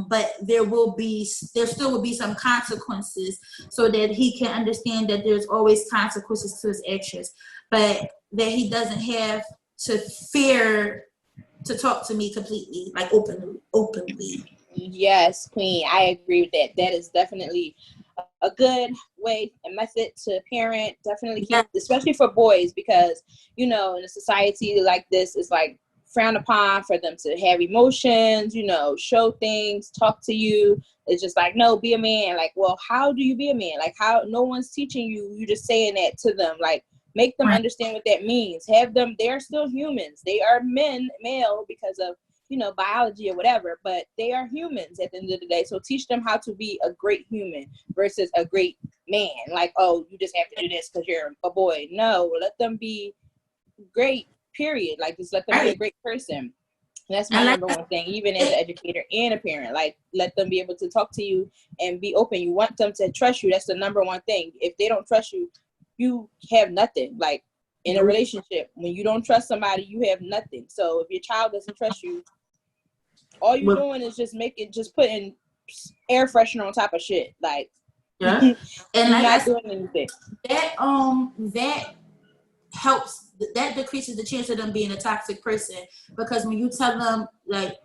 but there still will be some consequences, so that he can understand that there's always consequences to his actions, but that he doesn't have to fear to talk to me completely, like openly. Yes, Queen, I agree with that. That is definitely a good way, a method to parent. Definitely keep, especially for boys, because, you know, in a society like this, it's like frowned upon for them to have emotions, you know, show things, talk to you. It's just like, no, be a man. Like, well, how do you be a man? Like, how? No one's teaching you. You're just saying that to them. Like, make them understand what that means. Have them, they're still humans. They are male because of, you know, biology or whatever, but they are humans at the end of the day. So teach them how to be a great human versus a great man. Like, oh, you just have to do this because you're a boy. No, let them be great, period. Like, just let them be a great person. And that's my number one thing, even as an educator and a parent. Like, let them be able to talk to you and be open. You want them to trust you. That's the number one thing. If they don't trust you, you have nothing. Like, in a relationship, when you don't trust somebody, you have nothing. So if your child doesn't trust you, all you're doing is just putting air freshener on top of shit. Like, and like not doing anything. That helps. That decreases the chance of them being a toxic person, because when you tell them that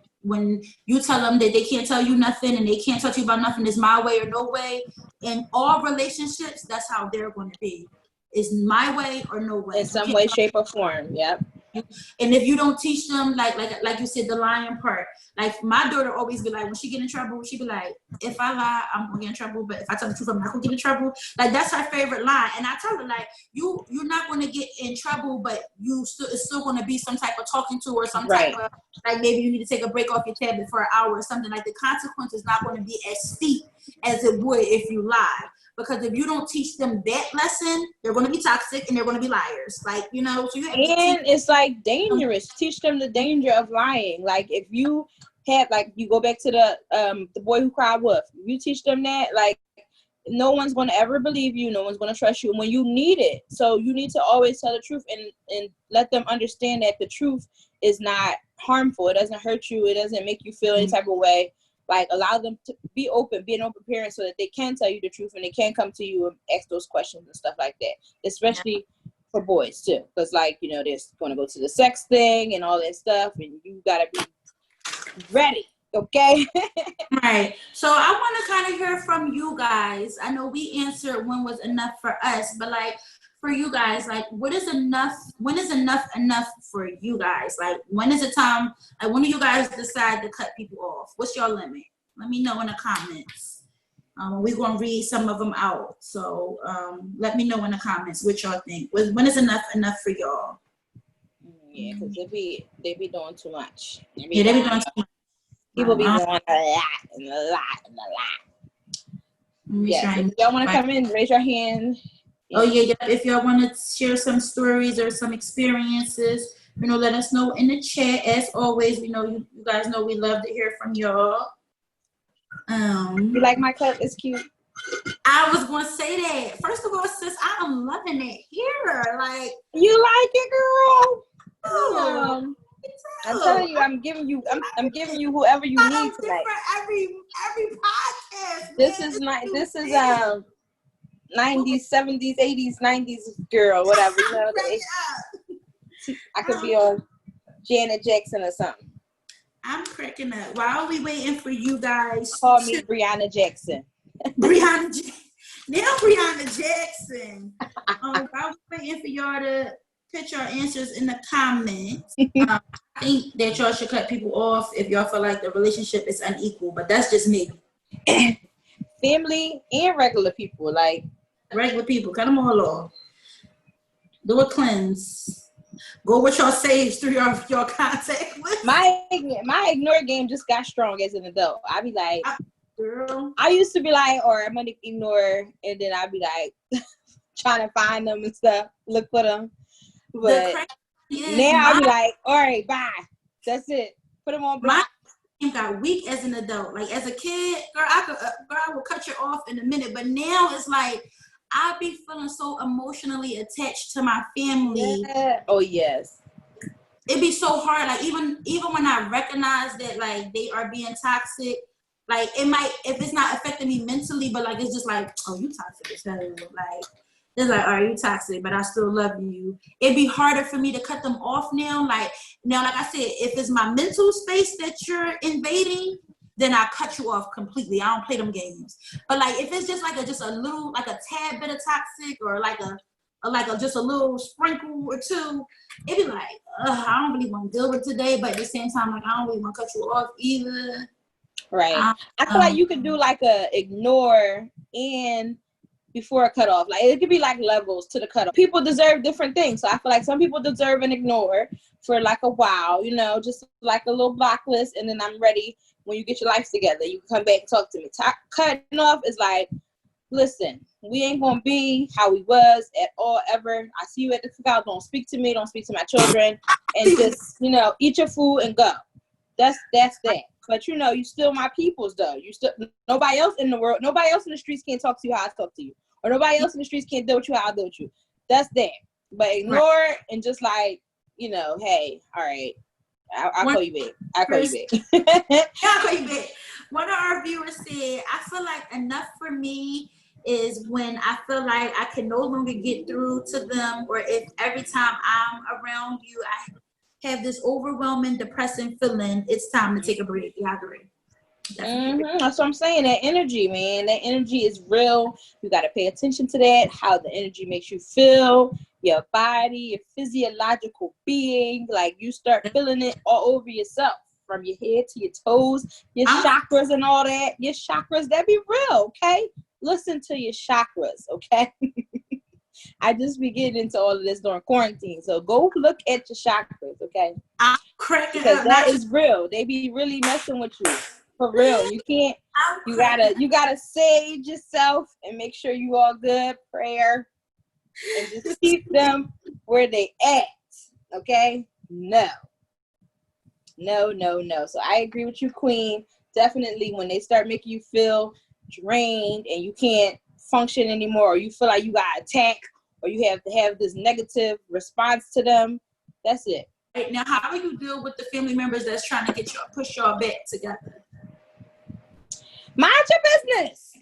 they can't tell you nothing and they can't talk to you about nothing, it's my way or no way. In all relationships, that's how they're going to be. It's my way or no way. In some way, shape, or form. Yep. And if you don't teach them, like you said, the lying part. Like, my daughter always be like, when she get in trouble, she be like, if I lie, I'm gonna get in trouble, but if I tell the truth, I'm not gonna get in trouble. Like, that's her favorite line. And I tell her, like, you're not gonna get in trouble, but it's still gonna be some type of talking to, or some type of, like, maybe you need to take a break off your tablet for an hour or something. Like, the consequence is not gonna be as steep as it would if you lie. Because if you don't teach them that lesson, they're going to be toxic and they're going to be liars. Like, you know, so you have and it's like dangerous. Teach them the danger of lying. Like, if you have, like, you go back to the boy who cried wolf. You teach them that, like, no one's going to ever believe you. No one's going to trust you when you need it. So you need to always tell the truth and let them understand that the truth is not harmful. It doesn't hurt you. It doesn't make you feel any type of way. Like, allow them to be an open parent, so that they can tell you the truth and they can come to you and ask those questions and stuff like that, especially for boys too. Because, like, you know, they're going to go to the sex thing and all that stuff, and you got to be ready, okay? Right. So I want to kind of hear from you guys. I know we answered when was enough for us, but, like, for you guys, like, what is enough? When is enough for you guys? Like, when is it time? Like, when do you guys decide to cut people off? What's your limit? Let me know in the comments. We're going to read some of them out. So let me know in the comments what y'all think. When is enough for y'all? Yeah, because they be doing too much. They be doing too much. People be doing a lot and a lot and a lot. Yeah, if y'all want to come in, raise your hand. Oh, yeah. If y'all want to share some stories or some experiences, you know, let us know in the chat. As always, we know you guys know we love to hear from y'all. You like my cup? It's cute. I was going to say that. First of all, sis, I am loving it here. Like, you like it, girl? I'm telling you, I'm giving you whoever you need tonight. For every podcast. This is 90s, 70s, 80s, 90s girl, whatever. You know, I could be on Janet Jackson or something. I'm cracking up. While we waiting for you guys, call me Brianna Jackson. Brianna Jackson. While we waiting for y'all to put your answers in the comments. I think that y'all should cut people off if y'all feel like the relationship is unequal, but that's just me. Family and regular people, like regular people, cut them all off. Do a cleanse. Go with your saves through your contact with. My ignore game just got strong as an adult. I be like, girl. I used to be like, or I'm gonna ignore, and then I'd be like trying to find them and stuff, look for them. But now I be like, all right, bye. That's it. Put them on block. My got weak as an adult. Like as a kid, girl, I will cut you off in a minute. But now it's like I be feeling so emotionally attached to my family. Yeah. Oh yes. It'd be so hard. Like even when I recognize that like they are being toxic, like it might, if it's not affecting me mentally, but like it's just like, oh, you toxic as hell. Like it's like, are you toxic? But I still love you. It'd be harder for me to cut them off now. Like I said, if it's my mental space that you're invading, then I cut you off completely. I don't play them games. But like if it's just like a little, like a tad bit of toxic, or like just a little sprinkle or two, it'd be like, I don't really want to deal with today. But at the same time, like I don't really want to cut you off either. Right. I feel like you could do like a ignore and before a cutoff. Like it could be like levels to the cutoff. People deserve different things. So I feel like some people deserve an ignore for like a while, you know, just like a little block list, and then I'm ready when you get your life together. You can come back and talk to me. Cutting off is like, listen, we ain't gonna be how we was at all ever. I see you at the cookout. Don't speak to me. Don't speak to my children, and just, you know, eat your food and go. That's that. But you know, you still my peoples though. You still, nobody else in the world, nobody else in the streets can't talk to you how I talk to you, or nobody else in the streets can't deal with you how I deal with you. That's that. But ignore it and just like, you know, hey, all right, I'll call you back. I'll call you back. I'll call you back. One of our viewers said, I feel like enough for me is when I feel like I can no longer get through to them, or if every time I'm around you, I have this overwhelming, depressing feeling, it's time to take a break. Yeah, I agree. That's what I'm saying. That energy, man. That energy is real. You got to pay attention to that, how the energy makes you feel, your body, your physiological being. Like you start feeling it all over yourself, from your head to your toes, your chakras and all that. Your chakras, that be real, okay? Listen to your chakras, okay? I just be getting into all of this during quarantine. So go look at your chakras, okay? I'm cracking because up. That is real. They be really messing with you. For real. You can't, you gotta sage yourself and make sure you all good, prayer, and just keep them where they at, okay? No. So I agree with you, Queen. Definitely when they start making you feel drained and you can't function anymore, or you feel like you got attacked, or you have to have this negative response to them, that's it. Right, now, how do you deal with the family members that's trying to get you, push y'all back together? Mind your business,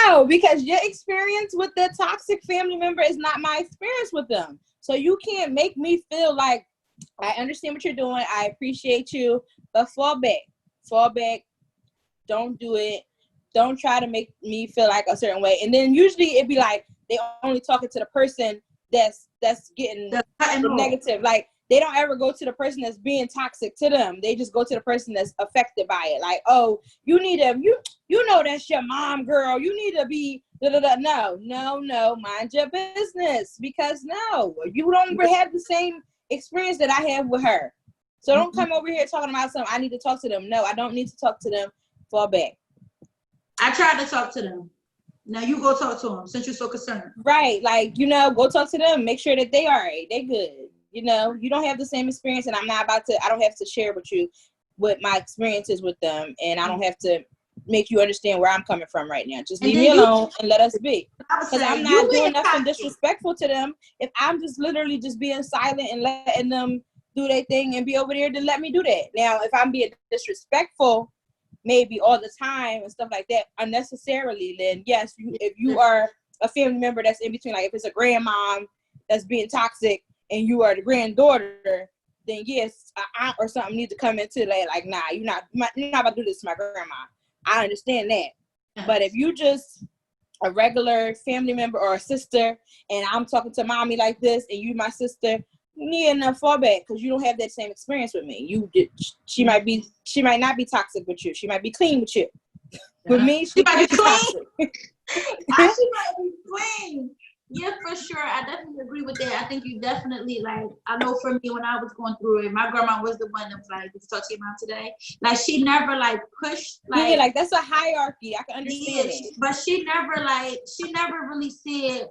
because your experience with the toxic family member is not my experience with them. So you can't make me feel like, I understand what you're doing, I appreciate you, but fall back. Don't do it. Don't try to make me feel like a certain way. And then usually it'd be like they only talking to the person that's getting the negative. Like they don't ever go to the person that's being toxic to them. They just go to the person that's affected by it. Like, oh, you need to, you know that's your mom, girl. You need to be No, mind your business. Because no, you don't have the same experience that I have with her. So don't come over here talking about something. I need to talk to them. No, I don't need to talk to them. Fall back. I tried to talk to them. Now you go talk to them since you're so concerned. Right. Like, go talk to them. Make sure that they all right. They good. You don't have the same experience, and I don't have to share with you what my experiences with them, and I don't have to make you understand where I'm coming from right now. Just And leave then me you- alone and let us be. I was Because I'm saying, you not doing being nothing toxic. disrespectful to them. If I'm just literally just being silent and letting them do their thing and be over there, then let me do that. Now, if I'm being disrespectful, maybe all the time and stuff like that, unnecessarily, then yes, if you are a family member that's in between, like if it's a grandmom that's being toxic and you are the granddaughter, then yes, an aunt or something needs to come into that. Like, nah, you're not about to do this to my grandma. I understand that. Yes. But if you just a regular family member or a sister, and I'm talking to mommy like this, and you my sister, you need enough fallback because you don't have that same experience with me. She might not be toxic with you. She might be clean with you. With me, she might be toxic. She might be clean. Yeah, for sure. I definitely agree with that. I think you definitely, like, I know for me when I was going through it, my grandma was the one that was like, "Did you talk to your mom today?" Like, she never like pushed. Like, yeah, like that's a hierarchy. I can understand it. But she never really said,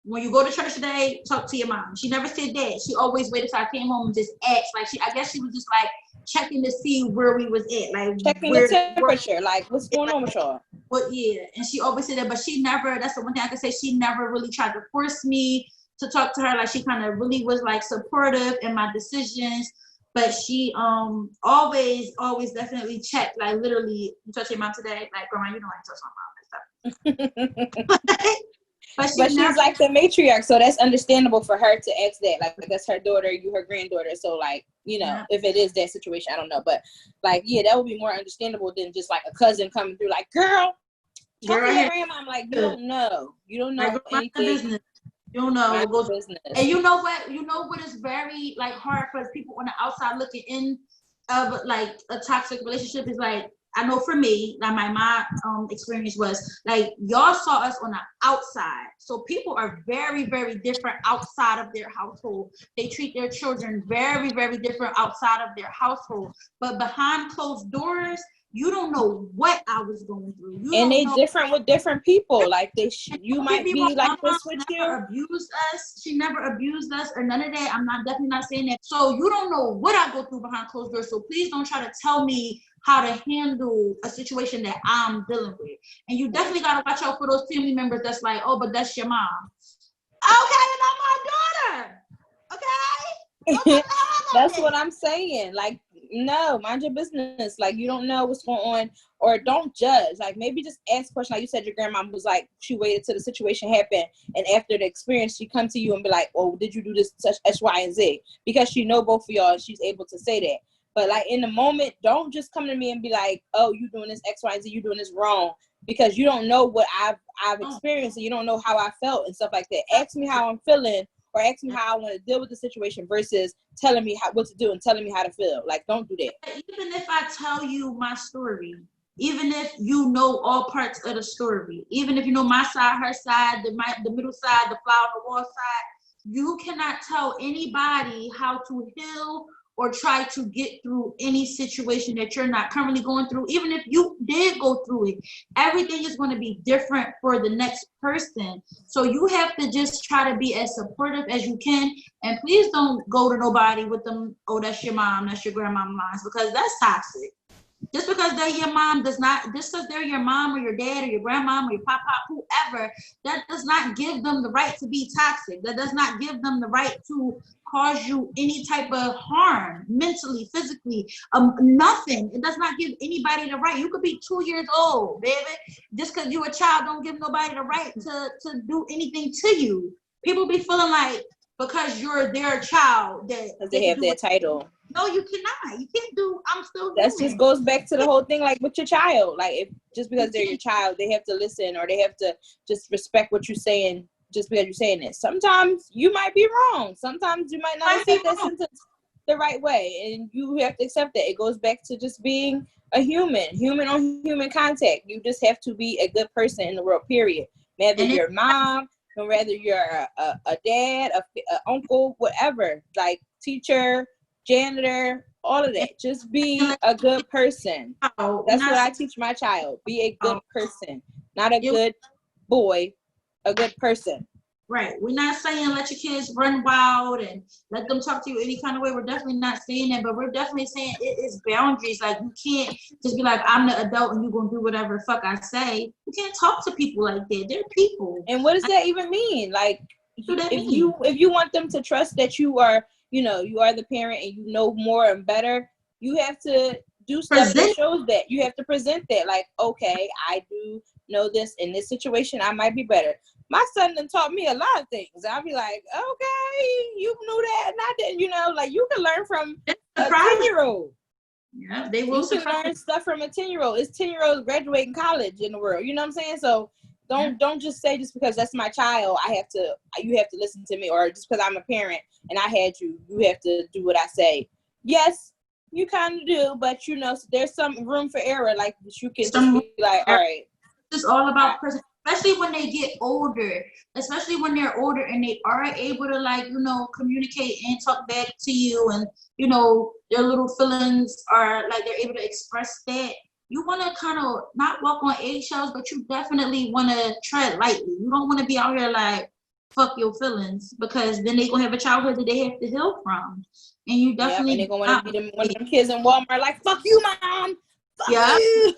"When you go to church today, talk to your mom." She never said that. She always waited till I came home and just asked. Like, I guess she was just like checking to see where we was at, like Checking the temperature, like what's going on with y'all. But yeah, and she always said that, but she never, that's the one thing I can say, she never really tried to force me to talk to her. Like, she kind of really was like supportive in my decisions, but she always definitely checked, like literally, "You touch your mom today?" Like, "Grandma, you know I touch my mom and stuff." But she's like the matriarch, so that's understandable for her to ask that. Like, that's her daughter, you her granddaughter. So, like, you know, if it is that situation, I don't know. But, like, yeah, that would be more understandable than just, like, a cousin coming through, like, "Girl, talk to your grandma." I'm like, you don't know. You don't know anything. Business. You don't know what goes business. And you know what is very, like, hard for people on the outside looking in of, like, a toxic relationship is, like, I know for me, like my experience was like, y'all saw us on the outside. So people are very, very different outside of their household. They treat their children very, very different outside of their household. But behind closed doors, you don't know what I was going through. And they different with different people. Like, you might be like this with you. Abused us. She never abused us or none of that. I'm definitely not saying that. So you don't know what I go through behind closed doors. So please don't try to tell me how to handle a situation that I'm dealing with. And you definitely gotta watch out for those family members that's like, "Oh, but that's your mom." Okay, not my daughter. Okay. That's what I'm saying. Like, no, mind your business. Like, you don't know what's going on, or don't judge. Like, maybe just ask questions. Like you said, your grandma was like, she waited till the situation happened, and after the experience, she come to you and be like, "Oh, did you do this such X, Y, and Z?" Because she know both of y'all, and she's able to say that. But, like, in the moment, don't just come to me and be like, "Oh, you doing this X, Y, and Z, you doing this wrong," because you don't know what I've experienced, and you don't know how I felt and stuff like that. Ask me how I'm feeling, or ask me how I want to deal with the situation versus telling me what to do and telling me how to feel. Like, don't do that. Even if I tell you my story, even if you know all parts of the story, even if you know my side, her side, the middle side, the fly on the wall side, you cannot tell anybody how to heal or try to get through any situation that you're not currently going through. Even if you did go through it, everything is going to be different for the next person. So you have to just try to be as supportive as you can. And please don't go to nobody with them, "Oh, that's your mom, that's your grandma" lines, because that's toxic. Just because they're your mom just because they're your mom or your dad or your grandmom or your pop, whoever, that does not give them the right to be toxic. That does not give them the right to cause you any type of harm, mentally, physically, nothing. It does not give anybody the right. You could be 2 years old, baby. Just because you're a child don't give nobody the right to do anything to you. People be feeling like because you're their child that they have that title. No, you cannot. You can't do. I'm still. That just goes back to the whole thing, like with your child. Like, if just because they're your child, they have to listen, or they have to just respect what you're saying. Just because you're saying it. Sometimes you might be wrong. Sometimes you might not accept that sentence the right way, and you have to accept that. It goes back to just being a human on human contact. You just have to be a good person in the world. Period. Whether you're a mom, or whether you're a dad, a uncle, whatever, like teacher, janitor, all of that. Just be a good person. That's what I teach my child. Be a good person, not a good boy, a good person. Right. We're not saying let your kids run wild and let them talk to you any kind of way. We're definitely not saying that, but we're definitely saying it is boundaries. Like, you can't just be like, I'm the adult and you're gonna do whatever the fuck I say. You can't talk to people like that. They're people. And what does that even mean? Like, What do that if mean? you want them to trust that you are, you know, you are the parent and you know more and better, you have to do stuff that shows that. You have to present that. Like, okay, I do know this in this situation, I might be better. My son done taught me a lot of things. I'll be like, okay, you knew that, and I didn't. You know, like, you can learn from a 10-year-old. Yeah, they will. You can learn stuff from a 10-year-old. It's 10-year-olds graduating college in the world. You know what I'm saying? So don't just say just because that's my child, you have to listen to me, or just because I'm a parent and I had you have to do what I say. Yes, you kind of do, but you know, there's some room for error. Like, you can just be like, all right. It's all about person, especially when they get older, especially when they're older and they are able to, like, you know, communicate and talk back to you, and, you know, their little feelings are like, they're able to express that. You want to kind of not walk on eggshells, but you definitely want to tread lightly. You don't want to be out here like, fuck your feelings, because then they gonna have a childhood that they have to heal from. And you definitely and they're gonna want to be one of them kids in Walmart like, fuck you, mom. Fuck you.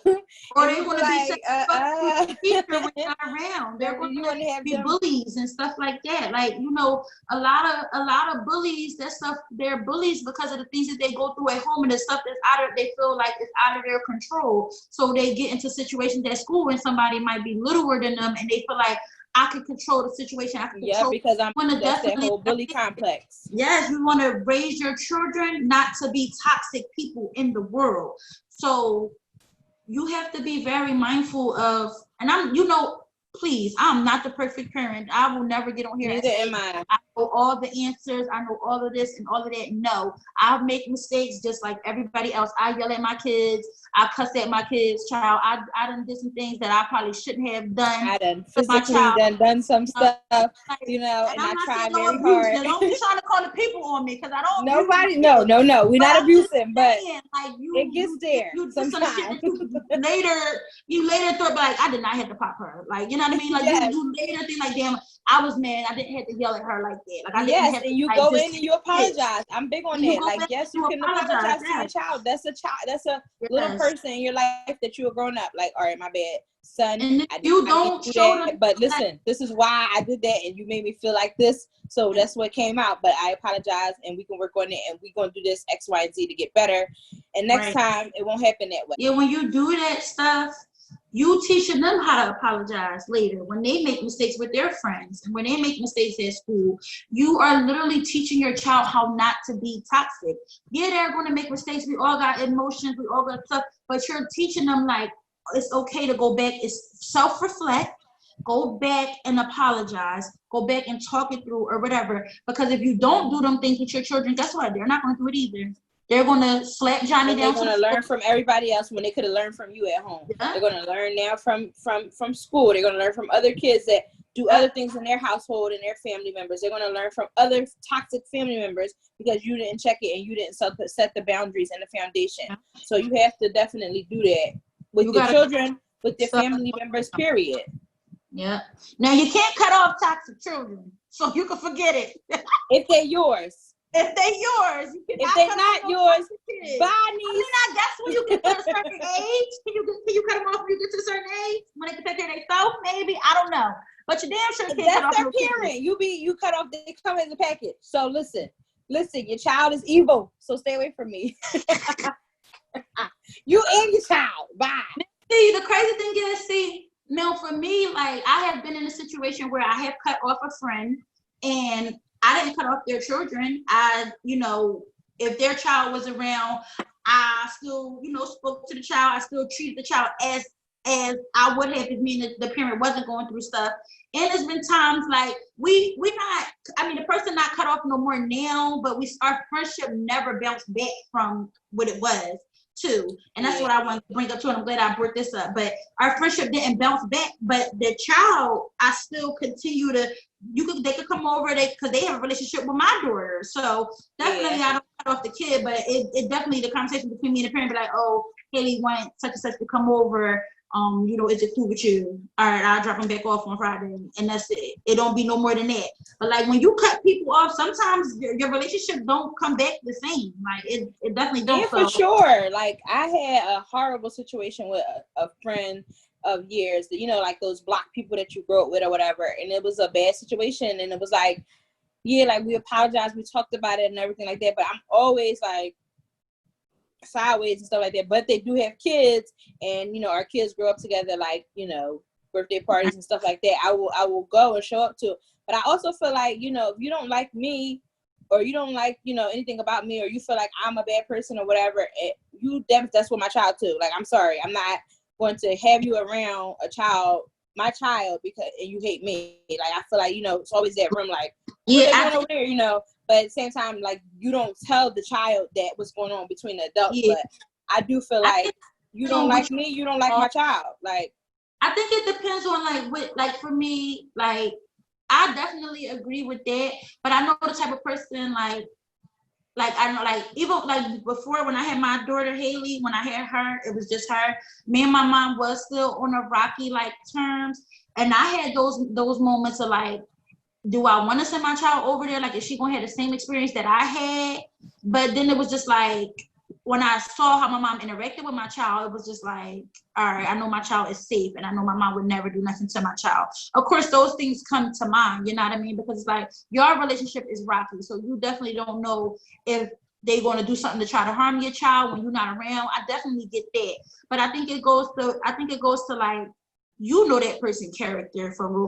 Or they want to be teacher when you're around. They're going to be bullies and stuff like that. Like, you know, a lot of bullies, that stuff, they're bullies because of the things that they go through at home, and the stuff that's they feel like it's out of their control. So they get into situations at school when somebody might be littler than them, and they feel like, I can control the situation. I can control. Because that's that whole bully complex. Yes, you want to raise your children not to be toxic people in the world. So you have to be very mindful of, and please, I'm not the perfect parent. I will never get on here and say, I know all the answers, I know all of this and all of that. No, I'll make mistakes just like everybody else. I yell at my kids. I cuss at my kids' child. I done did some things that I probably shouldn't have done. I done physically done some stuff, you know, and I try very hard. Don't be trying to call the people on me, because I don't. Nobody, no. We're not abusing, but like it gets there sometimes. You later thought, like, I did not have to pop her. Like, you know what I mean? Like, you later think like, damn, I was mad. I didn't have to yell at her like that. Like, I didn't have to, and you go in and you apologize. I'm big on that. Like, yes, you can apologize to your child. That's a child. That's a little person in your life that you are grown up. Like, all right, my bad, son. I don't show them. But listen, this is why I did that, and you made me feel like this. So that's what came out. But I apologize, and we can work on it, and we're gonna do this X, Y, and Z to get better. And next time, it won't happen that way. Yeah, when you do that stuff, you teaching them how to apologize later when they make mistakes with their friends, and when they make mistakes at school. You are literally teaching your child how not to be toxic. Yeah, they're going to make mistakes. We all got emotions. We all got stuff. But you're teaching them, like, it's okay to go back. It's self-reflect. Go back and apologize. Go back and talk it through or whatever. Because if you don't do them things with your children, guess what? They're not going to do it either. They're going to slap Johnny down. They're going to learn from everybody else when they could have learned from you at home. Yeah. They're going to learn now from school. They're going to learn from other kids that do other things in their household and their family members. They're going to learn from other toxic family members because you didn't check it and you didn't set the boundaries and the foundation. Yeah. So you have to definitely do that with your children, with your family members, period. Yeah. Now, you can't cut off toxic children, so you can forget it. If they're yours. If they're yours, if they're not yours, bye, niece. I guess when you get to a certain age, can you cut them off when you get to a certain age? When they can take care of themselves, maybe, I don't know. But you damn sure can't cut off their parent. You cut off. They come as a package. So listen. Your child is evil. So stay away from me. You and your child. Bye. See, the crazy thing is, now for me, like, I have been in a situation where I have cut off a friend, and I didn't cut off their children. If their child was around, I still, spoke to the child. I still treated the child as I would have if me and the parent wasn't going through stuff. And there's been times like the person not cut off no more now, but our friendship never bounced back from what it was too. And that's what I want to bring up too. And I'm glad I brought this up. But our friendship didn't bounce back. But the child, I still continue to. They could come over because they have a relationship with my daughter. So definitely I don't cut off the kid, but it definitely the conversation between me and the parent be like, oh, Haley wants such and such to come over. Is it cool with you? All right, I'll drop them back off on Friday, and that's it. It don't be no more than that. But like when you cut people off, sometimes your relationship don't come back the same. Like it definitely don't. Yeah, for sure. Like I had a horrible situation with a friend of years, like those block people that you grew up with or whatever, and it was a bad situation, and it was like, yeah, like we apologized, we talked about it and everything like that, but I'm always like sideways and stuff like that. But they do have kids, and our kids grow up together, like birthday parties and stuff like that. I will go and show up to. But I also feel like if you don't like me, or you don't like anything about me, or you feel like I'm a bad person or whatever, that's what my child too. Like I'm sorry, I'm not going to have you around my child, and you hate me. Like I feel like it's always that room, like what they doing over there, But at the same time, like you don't tell the child that what's going on between the adults. Yeah. But I do feel like you don't like me, you don't like my child. Like I think it depends on for me, like I definitely agree with that. But I know the type of person like I know, like even like before when I had my daughter Haley, when I had her, it was just her. Me and my mom was still on a rocky terms, and I had those moments of like, do I want to send my child over there? Like, is she gonna have the same experience that I had? But then it was just like, when I saw how my mom interacted with my child, it was just like, all right, I know my child is safe, and I know my mom would never do nothing to my child. Of course, those things come to mind, you know what I mean? Because it's like, your relationship is rocky, so you definitely don't know if they're going to do something to try to harm your child when you're not around. I definitely get that. But I think it goes to like, that person character for real,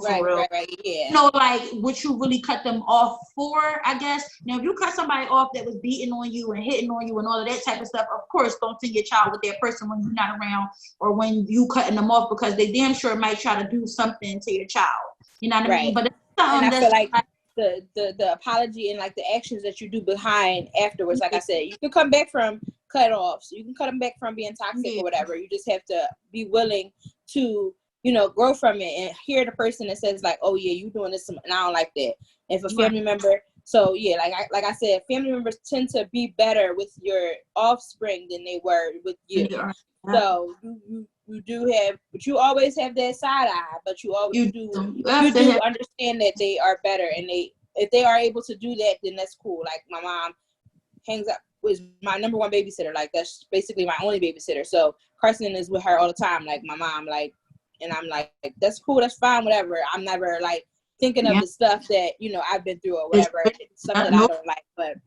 right, yeah. Like what you really cut them off for, I guess. Now, if you cut somebody off that was beating on you and hitting on you and all of that type of stuff, of course, don't send your child with that person when you're not around, or when you cutting them off, because they damn sure might try to do something to your child. You know what I mean? But and I feel like the apology and like the actions that you do behind afterwards, like I said, you can come back from cut offs, you can cut them back from being toxic or whatever. You just have to be willing to grow from it and hear the person that says like, oh yeah, you doing this and I don't like that. If a family member, so yeah, like I said, family members tend to be better with your offspring than they were with you. Yeah. So you do have, but you always have that side eye, but you do understand that they are better, and if they are able to do that, then that's cool. Like my mom hangs out with my number one babysitter, like that's basically my only babysitter. So Carson is with her all the time, like my mom, like. And I'm like, that's cool, that's fine, whatever. I'm never like thinking of the stuff that, I've been through or whatever, stuff that I don't like. But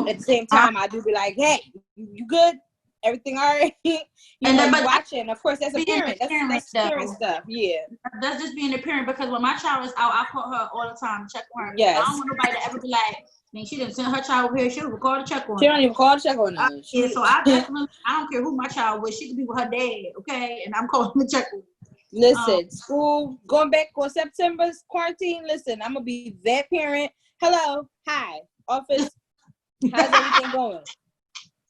at the same time, I do be like, hey, you good? Everything all right? But watching, of course, that's a parent. That's parent stuff. Yeah. That's just being a parent, because when my child is out, I call her all the time, check on her. Yes. I don't want nobody to ever be like, man, she didn't send her child over here. She don't call to check on her. She don't even call to check on her. Yeah, so I don't care who my child was. She could be with her dad, okay? And I'm calling to check on her. Listen, school going back on September's quarantine. Listen, I'm gonna be that parent. Hello, hi, office. How's everything going?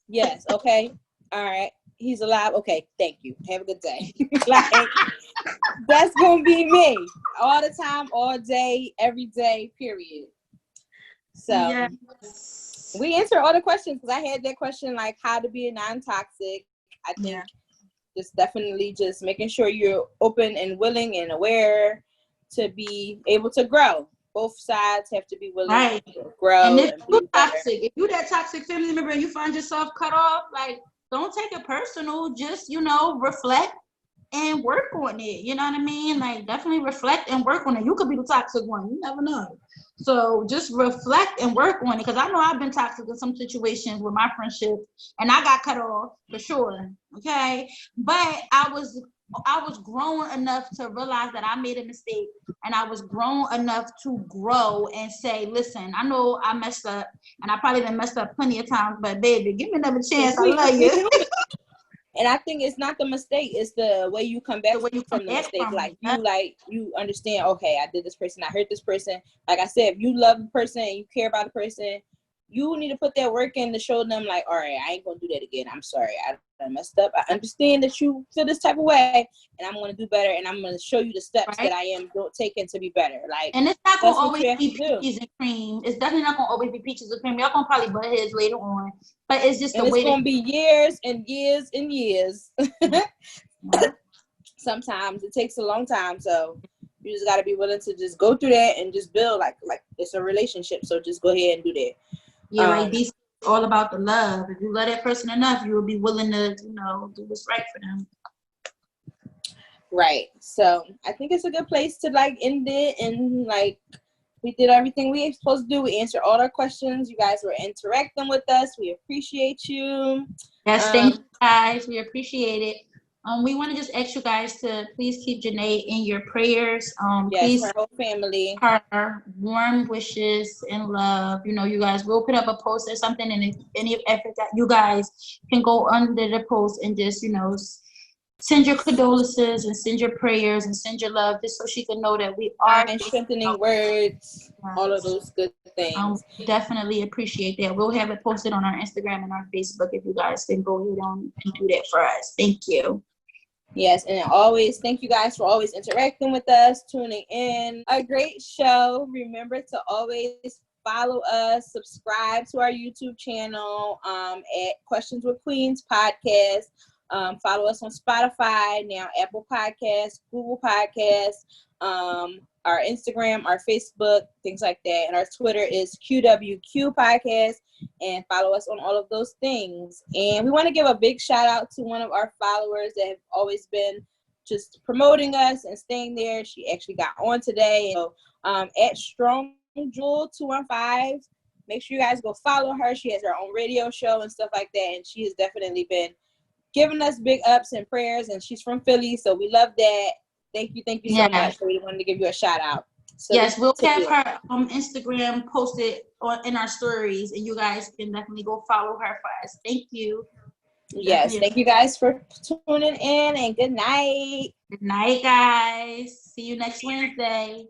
Yes, okay, all right. He's alive. Okay, thank you. Have a good day. Like that's gonna be me all the time, all day, every day. Period. So we answer all the questions, because I had that question like how to be a non-toxic. I think. Yeah. Just definitely just making sure you're open and willing and aware to be able to grow. Both sides have to be willing to grow. And if you're that toxic family member and you find yourself cut off, like, don't take it personal. Just, reflect and work on it. You know what I mean? Like, definitely reflect and work on it. You could be the toxic one. You never know. So just reflect and work on it. Because I know I've been toxic in some situations with my friendship, and I got cut off for sure. Okay. But I was grown enough to realize that I made a mistake, and I was grown enough to grow and say, listen, I know I messed up, and I probably done messed up plenty of times, but baby, give me another chance. I love you. And I think it's not the mistake, it's the way you come back from the mistake. Like you understand, okay, I did this person, I hurt this person. Like I said, if you love the person and you care about the person, you need to put that work in to show them like, all right, I ain't gonna do that again. I'm sorry, I messed up. I understand that you feel this type of way, and I'm gonna do better, and I'm gonna show you the steps that I am taking to be better. Like, and it's not gonna always be peaches and cream. It's definitely not gonna always be peaches and cream. Y'all gonna probably butt heads later on, but it's just the way. It's gonna be years and years and years. sometimes it takes a long time. So you just got to be willing to just go through that and just build like it's a relationship. So just go ahead and do that. Yeah, like these all about the love. If you love that person enough, you will be willing to, you know, do what's right for them. Right. So I think it's a good place to like end it, and like we did everything we were supposed to do. We answered all our questions. You guys were interacting with us. We appreciate you. Yes, thank you guys. We appreciate it. We want to just ask you guys to please keep Janae in your prayers. Yes, Please, her whole family. her warm wishes and love. You know, you guys will put up a post or something, and if any effort that you guys can go under the post and just, you know, send your condolences and send your prayers and send your love, just so she can know that we are strengthening words, all of those good things. Definitely appreciate that. We'll have it posted on our Instagram and our Facebook if you guys can go ahead on and do that for us. Thank you. Yes, and always thank you guys for always interacting with us, tuning in. A great show. Remember to always follow us, subscribe to our YouTube channel at Questions with Queens Podcast. Follow us on Spotify, now Apple Podcasts, Google Podcasts, our Instagram, our Facebook, things like that. And our Twitter is QWQ Podcast. And follow us on all of those things. And we want to give a big shout out to one of our followers that have always been just promoting us and staying there. She actually got on today. So, at Strong Jewel 215. Make sure you guys go follow her. She has her own radio show and stuff like that. And she has definitely been giving us big ups and prayers. And she's from Philly. So we love that. Thank you so much. So we wanted to give you a shout out. So yes, we'll have her Instagram posted in our stories, and you guys can definitely go follow her for us. Thank you. Yes, thank you guys for tuning in, and good night. Good night, guys. See you next Wednesday.